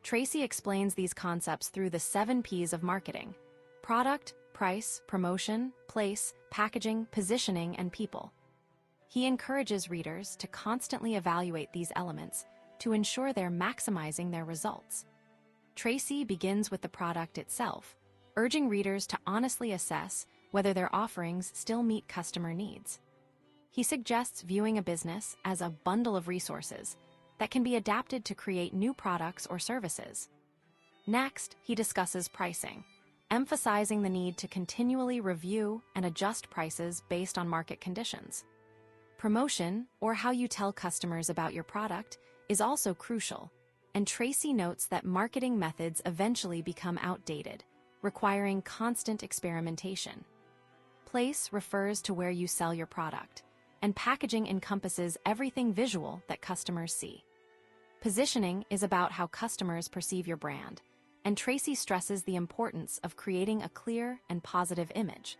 Tracy explains these concepts through the 7 P's of marketing: product, price, promotion, place, packaging, positioning, and people. He encourages readers to constantly evaluate these elements to ensure they're maximizing their results. Tracy begins with the product itself, urging readers to honestly assess whether their offerings still meet customer needs. He suggests viewing a business as a bundle of resources that can be adapted to create new products or services. Next, he discusses pricing, emphasizing the need to continually review and adjust prices based on market conditions. Promotion, or how you tell customers about your product, is also crucial, and Tracy notes that marketing methods eventually become outdated, requiring constant experimentation. Place refers to where you sell your product, and packaging encompasses everything visual that customers see. Positioning is about how customers perceive your brand, and Tracy stresses the importance of creating a clear and positive image.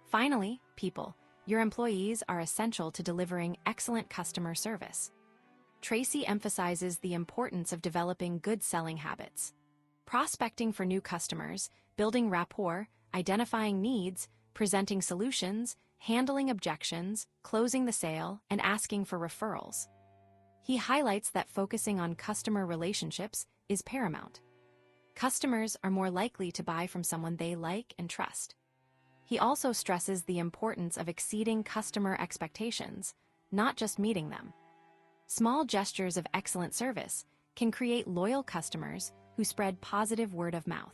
Finally, people. Your employees are essential to delivering excellent customer service. Tracy emphasizes the importance of developing good selling habits. Prospecting for new customers, building rapport, identifying needs, presenting solutions, handling objections, closing the sale, and asking for referrals. He highlights that focusing on customer relationships is paramount. Customers are more likely to buy from someone they like and trust. He also stresses the importance of exceeding customer expectations, not just meeting them. Small gestures of excellent service can create loyal customers who spread positive word of mouth.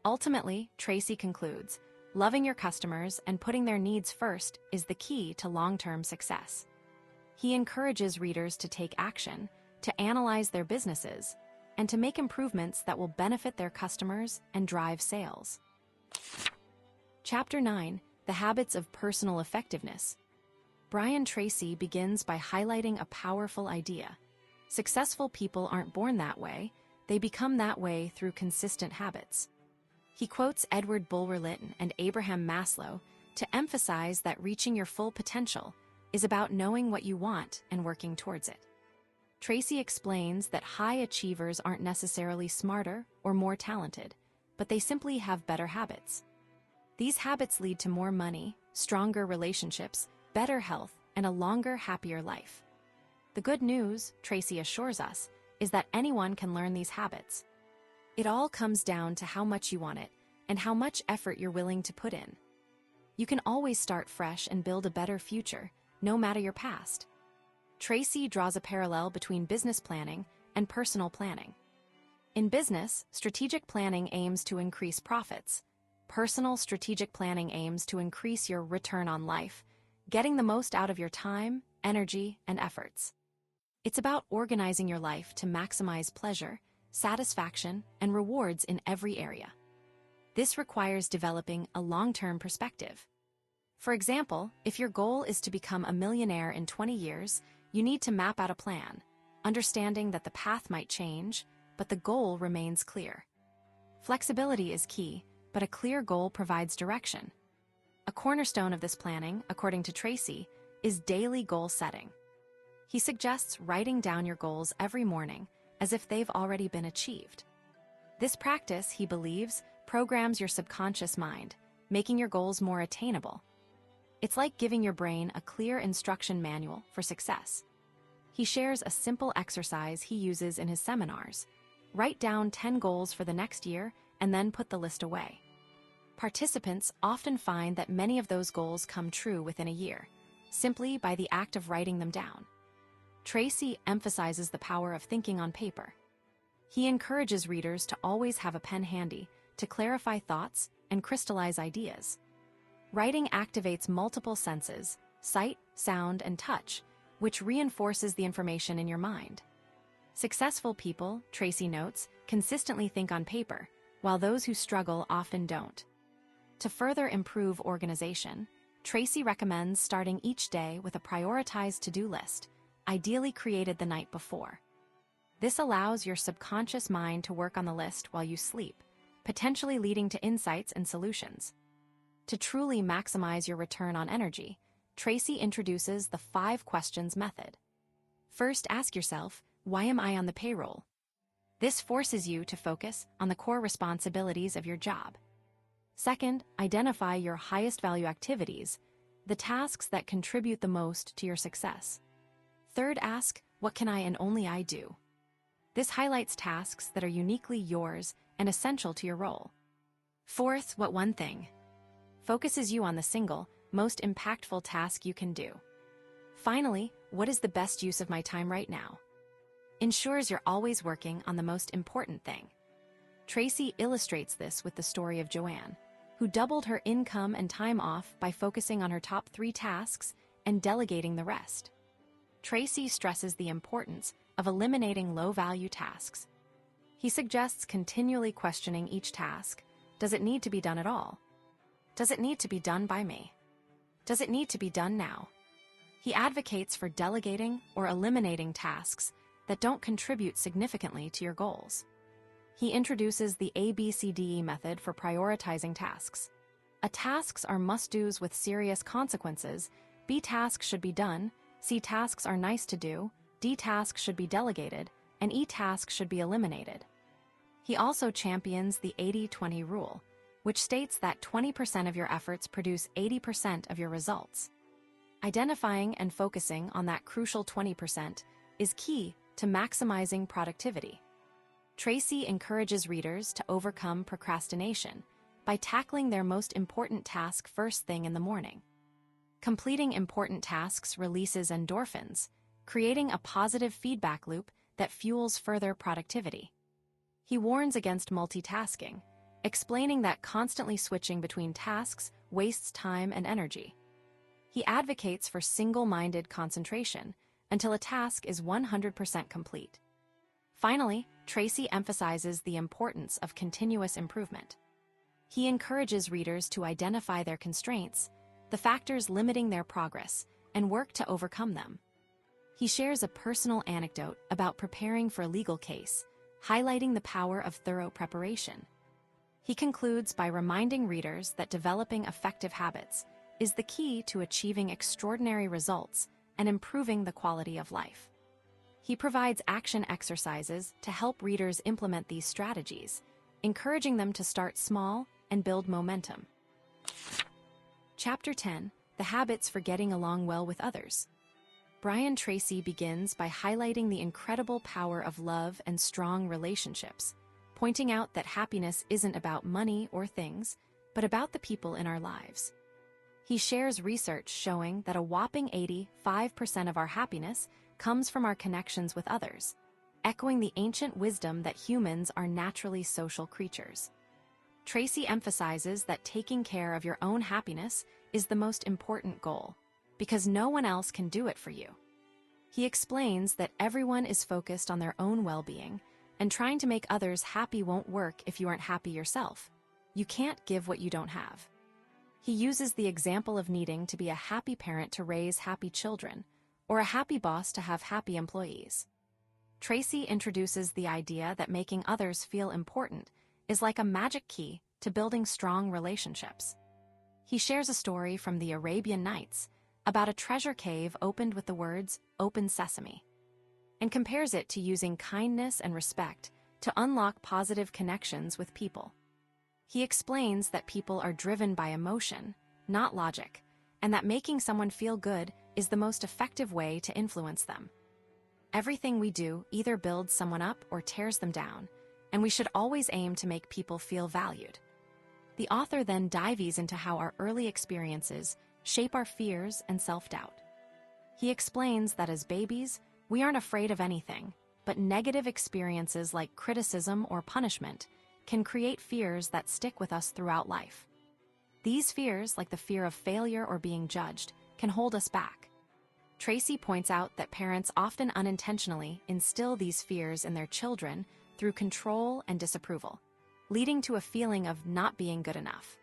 Ultimately, Tracy concludes, loving your customers and putting their needs first is the key to long-term success. He encourages readers to take action, to analyze their businesses, and to make improvements that will benefit their customers and drive sales. Chapter 9, The Habits of Personal Effectiveness. Brian Tracy begins by highlighting a powerful idea. Successful people aren't born that way, they become that way through consistent habits. He quotes Edward Bulwer-Lytton and Abraham Maslow to emphasize that reaching your full potential is about knowing what you want and working towards it. Tracy explains that high achievers aren't necessarily smarter or more talented, but they simply have better habits. These habits lead to more money, stronger relationships, better health, and a longer, happier life. The good news, Tracy assures us, is that anyone can learn these habits. It all comes down to how much you want it and how much effort you're willing to put in. You can always start fresh and build a better future, no matter your past. Tracy draws a parallel between business planning and personal planning. In business, strategic planning aims to increase profits. Personal strategic planning aims to increase your return on life, getting the most out of your time, energy, and efforts. It's about organizing your life to maximize pleasure, satisfaction, and rewards in every area. This requires developing a long-term perspective. For example, if your goal is to become a millionaire in 20 years, you need to map out a plan. understanding that the path might change, but the goal remains clear. Flexibility is key, but a clear goal provides direction. A cornerstone of this planning, according to Tracy, is daily goal setting. He suggests writing down your goals every morning as if they've already been achieved. This practice, he believes, programs your subconscious mind, making your goals more attainable. It's like giving your brain a clear instruction manual for success. He shares a simple exercise he uses in his seminars. Write down 10 goals for the next year and then put the list away. Participants often find that many of those goals come true within a year, simply by the act of writing them down. Tracy emphasizes the power of thinking on paper. He encourages readers to always have a pen handy to clarify thoughts and crystallize ideas. Writing activates multiple senses, sight, sound, and touch, which reinforces the information in your mind. Successful people, Tracy notes, consistently think on paper, while those who struggle often don't. To further improve organization, Tracy recommends starting each day with a prioritized to-do list, ideally created the night before. This allows your subconscious mind to work on the list while you sleep, potentially leading to insights and solutions. To truly maximize your return on energy, Tracy introduces the 5 questions method. First, ask yourself, why am I on the payroll? This forces you to focus on the core responsibilities of your job. Second, identify your highest value activities, the tasks that contribute the most to your success. Third, ask, what can I and only I do? This highlights tasks that are uniquely yours and essential to your role. Fourth, what one thing? Focuses you on the single, most impactful task you can do. Finally, what is the best use of my time right now? Ensures you're always working on the most important thing. Tracy illustrates this with the story of Joanne, who doubled her income and time off by focusing on her top 3 tasks and delegating the rest. Tracy stresses the importance of eliminating low-value tasks. He suggests continually questioning each task. Does it need to be done at all? Does it need to be done by me? Does it need to be done now? He advocates for delegating or eliminating tasks that don't contribute significantly to your goals. He introduces the ABCDE method for prioritizing tasks. A tasks are must-dos with serious consequences. B tasks should be done, C tasks are nice to do, D tasks should be delegated, and E tasks should be eliminated. He also champions the 80-20 rule, which states that 20% of your efforts produce 80% of your results. Identifying and focusing on that crucial 20% is key to maximizing productivity. Tracy encourages readers to overcome procrastination by tackling their most important task first thing in the morning. Completing important tasks releases endorphins, creating a positive feedback loop that fuels further productivity. He warns against multitasking, explaining that constantly switching between tasks wastes time and energy. He advocates for single-minded concentration until a task is 100% complete. Finally, Tracy emphasizes the importance of continuous improvement. He encourages readers to identify their constraints, the factors limiting their progress, and work to overcome them. He shares a personal anecdote about preparing for a legal case, highlighting the power of thorough preparation. He concludes by reminding readers that developing effective habits is the key to achieving extraordinary results and improving the quality of life. He provides action exercises to help readers implement these strategies, encouraging them to start small and build momentum. Chapter 10, The Habits for Getting Along Well with Others. Brian Tracy begins by highlighting the incredible power of love and strong relationships, pointing out that happiness isn't about money or things, but about the people in our lives. He shares research showing that a whopping 85% of our happiness comes from our connections with others, echoing the ancient wisdom that humans are naturally social creatures. Tracy emphasizes that taking care of your own happiness is the most important goal, because no one else can do it for you. He explains that everyone is focused on their own well-being, and trying to make others happy won't work if you aren't happy yourself. You can't give what you don't have. He uses the example of needing to be a happy parent to raise happy children, or a happy boss to have happy employees. Tracy introduces the idea that making others feel important is like a magic key to building strong relationships. He shares a story from the Arabian Nights about a treasure cave opened with the words, "Open Sesame," and compares it to using kindness and respect to unlock positive connections with people. He explains that people are driven by emotion, not logic, and that making someone feel good is the most effective way to influence them. Everything we do either builds someone up or tears them down, and we should always aim to make people feel valued. The author then dives into how our early experiences shape our fears and self-doubt. He explains that as babies, we aren't afraid of anything, but negative experiences like criticism or punishment can create fears that stick with us throughout life. These fears, like the fear of failure or being judged, can hold us back. Tracy points out that parents often unintentionally instill these fears in their children through control and disapproval, leading to a feeling of not being good enough.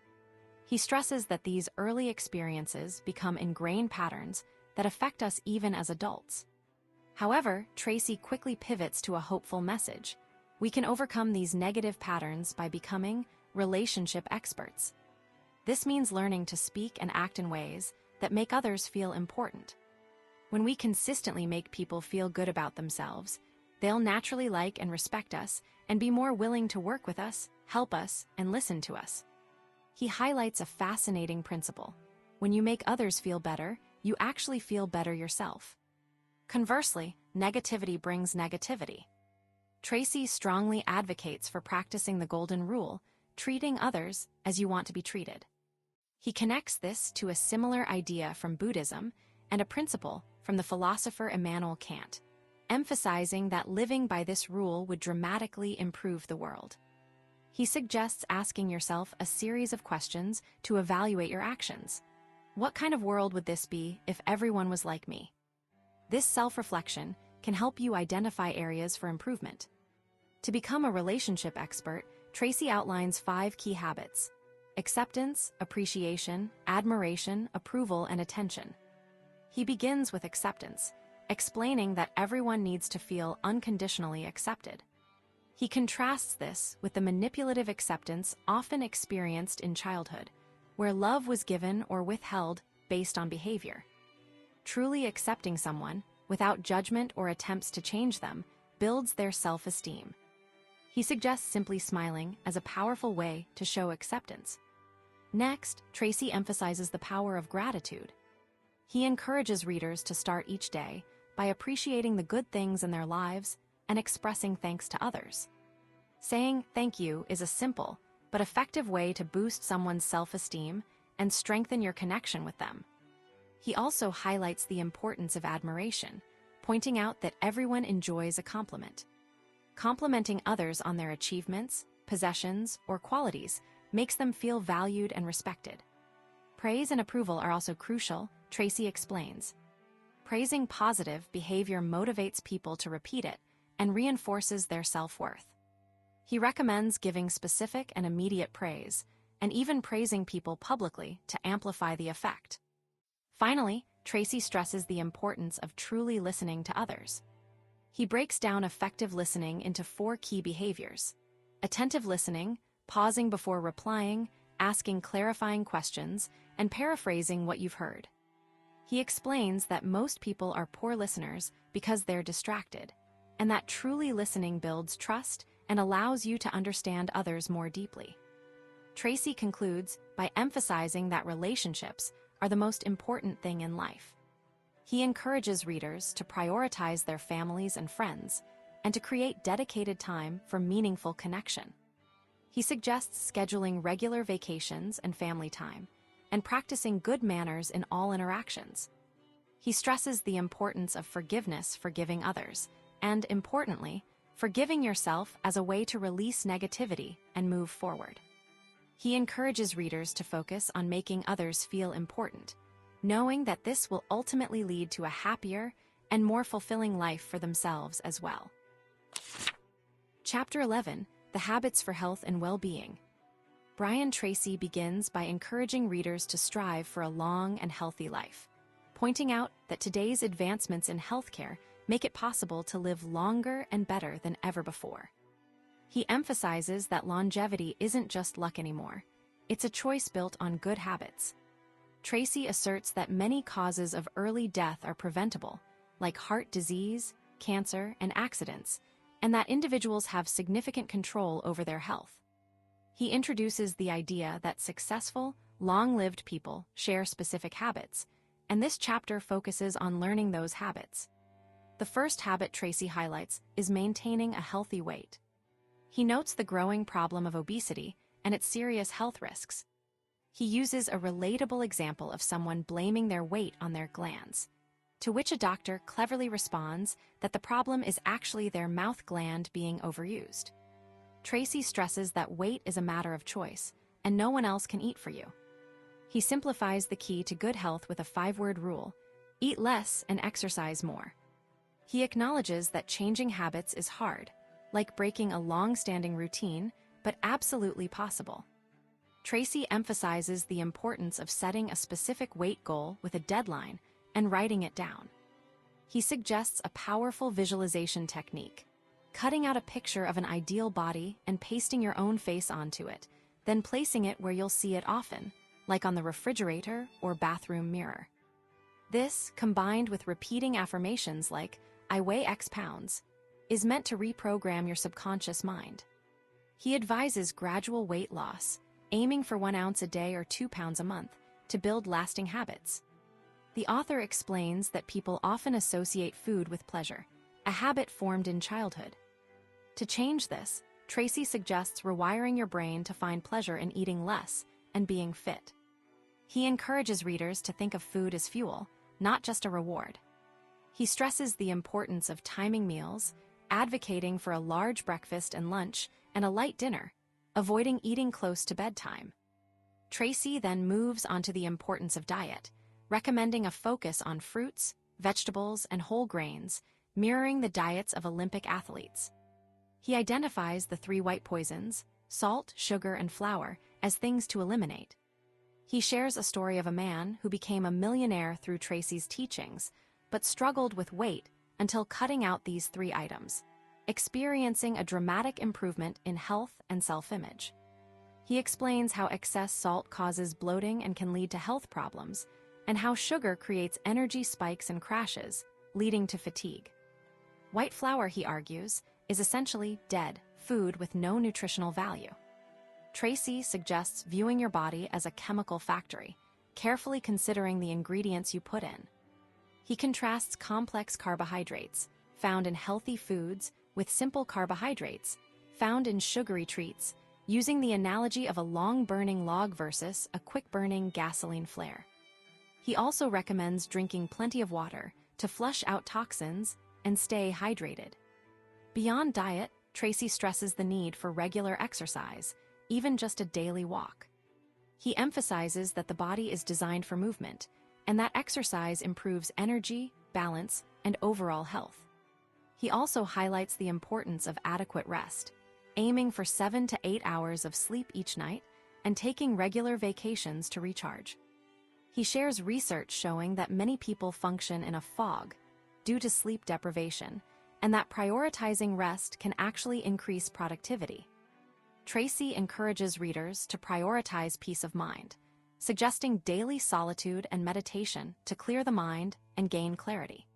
He stresses that these early experiences become ingrained patterns that affect us even as adults. However, Tracy quickly pivots to a hopeful message. We can overcome these negative patterns by becoming relationship experts. This means learning to speak and act in ways that make others feel important. When we consistently make people feel good about themselves, they'll naturally like and respect us and be more willing to work with us, help us, and listen to us. He highlights a fascinating principle. When you make others feel better, you actually feel better yourself. Conversely, negativity brings negativity. Tracy strongly advocates for practicing the golden rule, treating others as you want to be treated. He connects this to a similar idea from Buddhism and a principle from the philosopher Immanuel Kant, emphasizing that living by this rule would dramatically improve the world. He suggests asking yourself a series of questions to evaluate your actions. What kind of world would this be if everyone was like me? This self-reflection can help you identify areas for improvement. To become a relationship expert, Tracy outlines 5 key habits: acceptance, appreciation, admiration, approval, and attention. He begins with acceptance, explaining that everyone needs to feel unconditionally accepted. He contrasts this with the manipulative acceptance often experienced in childhood, where love was given or withheld based on behavior. Truly accepting someone, without judgment or attempts to change them, builds their self-esteem. He suggests simply smiling as a powerful way to show acceptance. Next, Tracy emphasizes the power of gratitude. He encourages readers to start each day by appreciating the good things in their lives and expressing thanks to others. Saying thank you is a simple but effective way to boost someone's self-esteem and strengthen your connection with them. He also highlights the importance of admiration, pointing out that everyone enjoys a compliment. Complimenting others on their achievements, possessions, or qualities makes them feel valued and respected. Praise and approval are also crucial, Tracy explains. Praising positive behavior motivates people to repeat it and reinforces their self-worth. He recommends giving specific and immediate praise, and even praising people publicly to amplify the effect. Finally, Tracy stresses the importance of truly listening to others. He breaks down effective listening into 4 key behaviors: attentive listening, pausing before replying, asking clarifying questions, and paraphrasing what you've heard. He explains that most people are poor listeners because they're distracted, and that truly listening builds trust and allows you to understand others more deeply. Tracy concludes by emphasizing that relationships are the most important thing in life. He encourages readers to prioritize their families and friends and to create dedicated time for meaningful connection. He suggests scheduling regular vacations and family time and practicing good manners in all interactions. He stresses the importance of forgiveness, forgiving others, and, importantly, forgiving yourself as a way to release negativity and move forward. He encourages readers to focus on making others feel important, knowing that this will ultimately lead to a happier and more fulfilling life for themselves as well. Chapter 11, The Habits for Health and Well-Being. Brian Tracy begins by encouraging readers to strive for a long and healthy life, pointing out that today's advancements in healthcare make it possible to live longer and better than ever before. He emphasizes that longevity isn't just luck anymore. It's a choice built on good habits. Tracy asserts that many causes of early death are preventable, like heart disease, cancer, and accidents, and that individuals have significant control over their health. He introduces the idea that successful, long-lived people share specific habits, and this chapter focuses on learning those habits. The first habit Tracy highlights is maintaining a healthy weight. He notes the growing problem of obesity and its serious health risks. He uses a relatable example of someone blaming their weight on their glands, to which a doctor cleverly responds that the problem is actually their mouth gland being overused. Tracy stresses that weight is a matter of choice, and no one else can eat for you. He simplifies the key to good health with a 5-word rule: eat less and exercise more. He acknowledges that changing habits is hard, like breaking a long-standing routine, but absolutely possible. Tracy emphasizes the importance of setting a specific weight goal with a deadline and writing it down. He suggests a powerful visualization technique, cutting out a picture of an ideal body and pasting your own face onto it, then placing it where you'll see it often, like on the refrigerator or bathroom mirror. This, combined with repeating affirmations like, "I weigh X pounds," is meant to reprogram your subconscious mind. He advises gradual weight loss, aiming for 1 ounce a day or 2 pounds a month, to build lasting habits. The author explains that people often associate food with pleasure, a habit formed in childhood. To change this, Tracy suggests rewiring your brain to find pleasure in eating less and being fit. He encourages readers to think of food as fuel, not just a reward. He stresses the importance of timing meals, advocating for a large breakfast and lunch and a light dinner, avoiding eating close to bedtime. Tracy then moves onto the importance of diet, recommending a focus on fruits, vegetables, and whole grains, mirroring the diets of Olympic athletes. He identifies the 3 white poisons, salt, sugar, and flour, as things to eliminate. He shares a story of a man who became a millionaire through Tracy's teachings, but struggled with weight until cutting out these 3 items, experiencing a dramatic improvement in health and self-image. He explains how excess salt causes bloating and can lead to health problems, and how sugar creates energy spikes and crashes, leading to fatigue. White flour, he argues, is essentially dead food with no nutritional value. Tracy suggests viewing your body as a chemical factory, carefully considering the ingredients you put in. He contrasts complex carbohydrates, found in healthy foods, with simple carbohydrates, found in sugary treats, using the analogy of a long-burning log versus a quick-burning gasoline flare. He also recommends drinking plenty of water to flush out toxins and stay hydrated. Beyond diet, Tracy stresses the need for regular exercise, even just a daily walk. He emphasizes that the body is designed for movement, and that exercise improves energy, balance, and overall health. He also highlights the importance of adequate rest, aiming for 7 to 8 hours of sleep each night and taking regular vacations to recharge. He shares research showing that many people function in a fog due to sleep deprivation, and that prioritizing rest can actually increase productivity. Tracy encourages readers to prioritize peace of mind, suggesting daily solitude and meditation to clear the mind and gain clarity.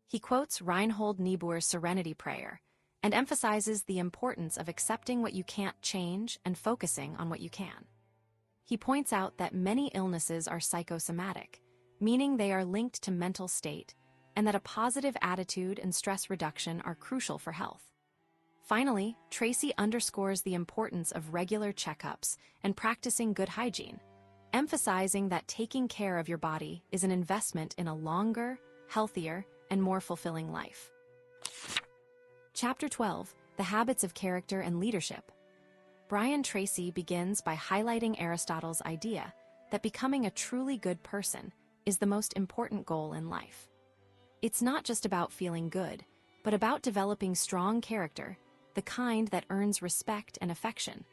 He quotes Reinhold Niebuhr's Serenity Prayer and emphasizes the importance of accepting what you can't change and focusing on what you can. He points out that many illnesses are psychosomatic, meaning they are linked to mental state, and that a positive attitude and stress reduction are crucial for health. Finally, Tracy underscores the importance of regular checkups and practicing good hygiene, emphasizing that taking care of your body is an investment in a longer, healthier, and more fulfilling life. Chapter 12, The Habits of Character and Leadership. Brian Tracy begins by highlighting Aristotle's idea that becoming a truly good person is the most important goal in life. It's not just about feeling good, but about developing strong character, the kind that earns respect and affection.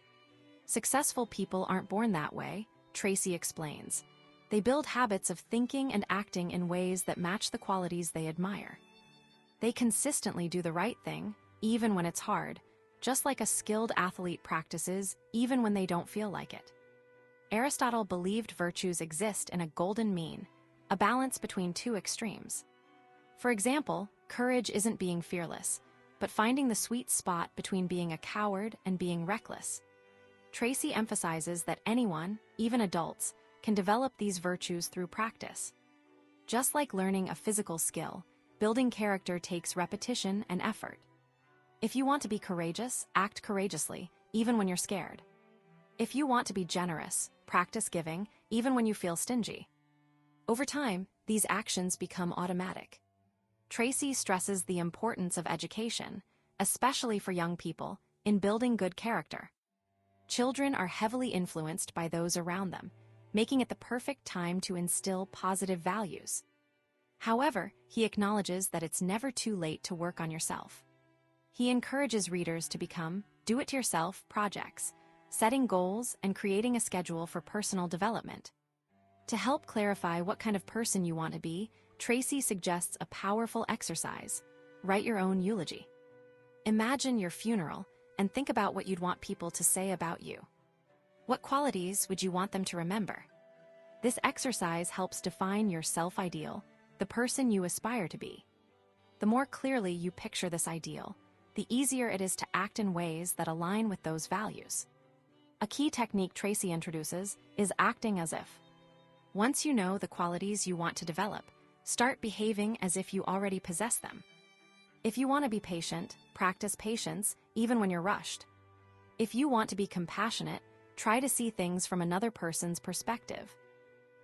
Successful people aren't born that way, Tracy explains. They build habits of thinking and acting in ways that match the qualities they admire. They consistently do the right thing, even when it's hard, just like a skilled athlete practices even when they don't feel like it. Aristotle believed virtues exist in a golden mean, a balance between two extremes. For example, courage isn't being fearless, but finding the sweet spot between being a coward and being reckless. Tracy emphasizes that anyone, even adults, can develop these virtues through practice. Just like learning a physical skill, building character takes repetition and effort. If you want to be courageous, act courageously, even when you're scared. If you want to be generous, practice giving, even when you feel stingy. Over time, these actions become automatic. Tracy stresses the importance of education, especially for young people, in building good character. Children are heavily influenced by those around them, making it the perfect time to instill positive values. However, he acknowledges that it's never too late to work on yourself. He encourages readers to become do-it-yourself projects, setting goals and creating a schedule for personal development. To help clarify what kind of person you want to be, Tracy suggests a powerful exercise: write your own eulogy. Imagine your funeral and think about what you'd want people to say about you. What qualities would you want them to remember? This exercise helps define your self-ideal, the person you aspire to be. The more clearly you picture this ideal, the easier it is to act in ways that align with those values. A key technique Tracy introduces is acting as if. Once you know the qualities you want to develop, start behaving as if you already possess them. If you want to be patient, practice patience even when you're rushed. If you want to be compassionate, try to see things from another person's perspective.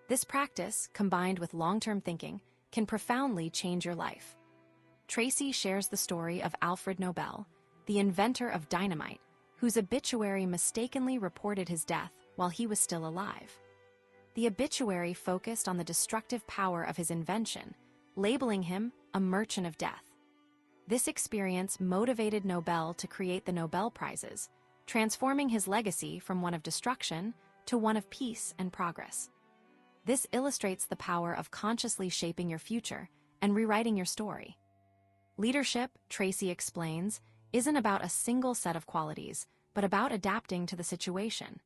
This practice, combined with long-term thinking, can profoundly change your life. Tracy shares the story of Alfred Nobel, the inventor of dynamite, whose obituary mistakenly reported his death while he was still alive. The obituary focused on the destructive power of his invention, labeling him a merchant of death. This experience motivated Nobel to create the Nobel Prizes, transforming his legacy from one of destruction to one of peace and progress. This illustrates the power of consciously shaping your future and rewriting your story. Leadership, Tracy explains, isn't about a single set of qualities, but about adapting to the situation.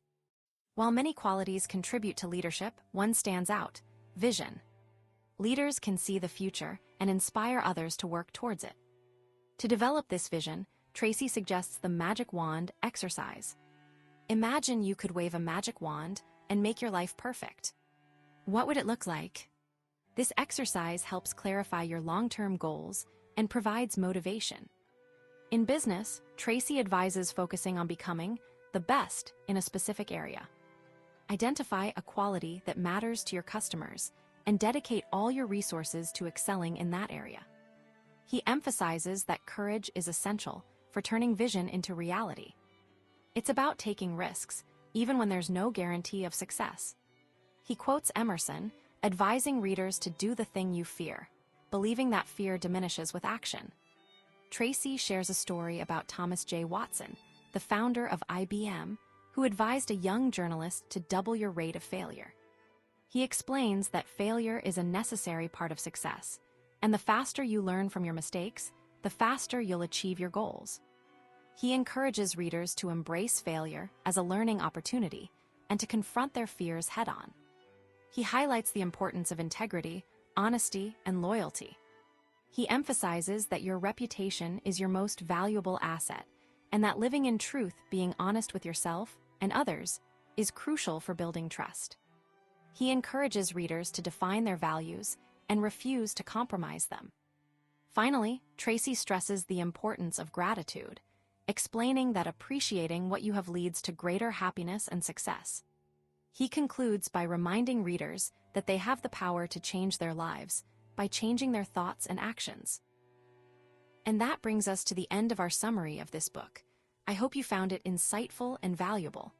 While many qualities contribute to leadership, one stands out: vision. Leaders can see the future and inspire others to work towards it. To develop this vision, Tracy suggests the magic wand exercise. Imagine you could wave a magic wand and make your life perfect. What would it look like? This exercise helps clarify your long-term goals and provides motivation. In business, Tracy advises focusing on becoming the best in a specific area. Identify a quality that matters to your customers and dedicate all your resources to excelling in that area. He emphasizes that courage is essential for turning vision into reality. It's about taking risks, even when there's no guarantee of success. He quotes Emerson, advising readers to do the thing you fear, believing that fear diminishes with action. Tracy shares a story about Thomas J. Watson, the founder of IBM, who advised a young journalist to double your rate of failure. He explains that failure is a necessary part of success, and the faster you learn from your mistakes, the faster you'll achieve your goals. He encourages readers to embrace failure as a learning opportunity and to confront their fears head-on. He highlights the importance of integrity, honesty, and loyalty. He emphasizes that your reputation is your most valuable asset, and that living in truth, being honest with yourself and others, is crucial for building trust. He encourages readers to define their values and refuse to compromise them. Finally, Tracy stresses the importance of gratitude, explaining that appreciating what you have leads to greater happiness and success. He concludes by reminding readers that they have the power to change their lives by changing their thoughts and actions. And that brings us to the end of our summary of this book. I hope you found it insightful and valuable.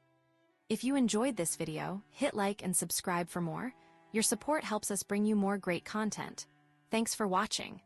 If you enjoyed this video, hit like and subscribe for more. Your support helps us bring you more great content. Thanks for watching.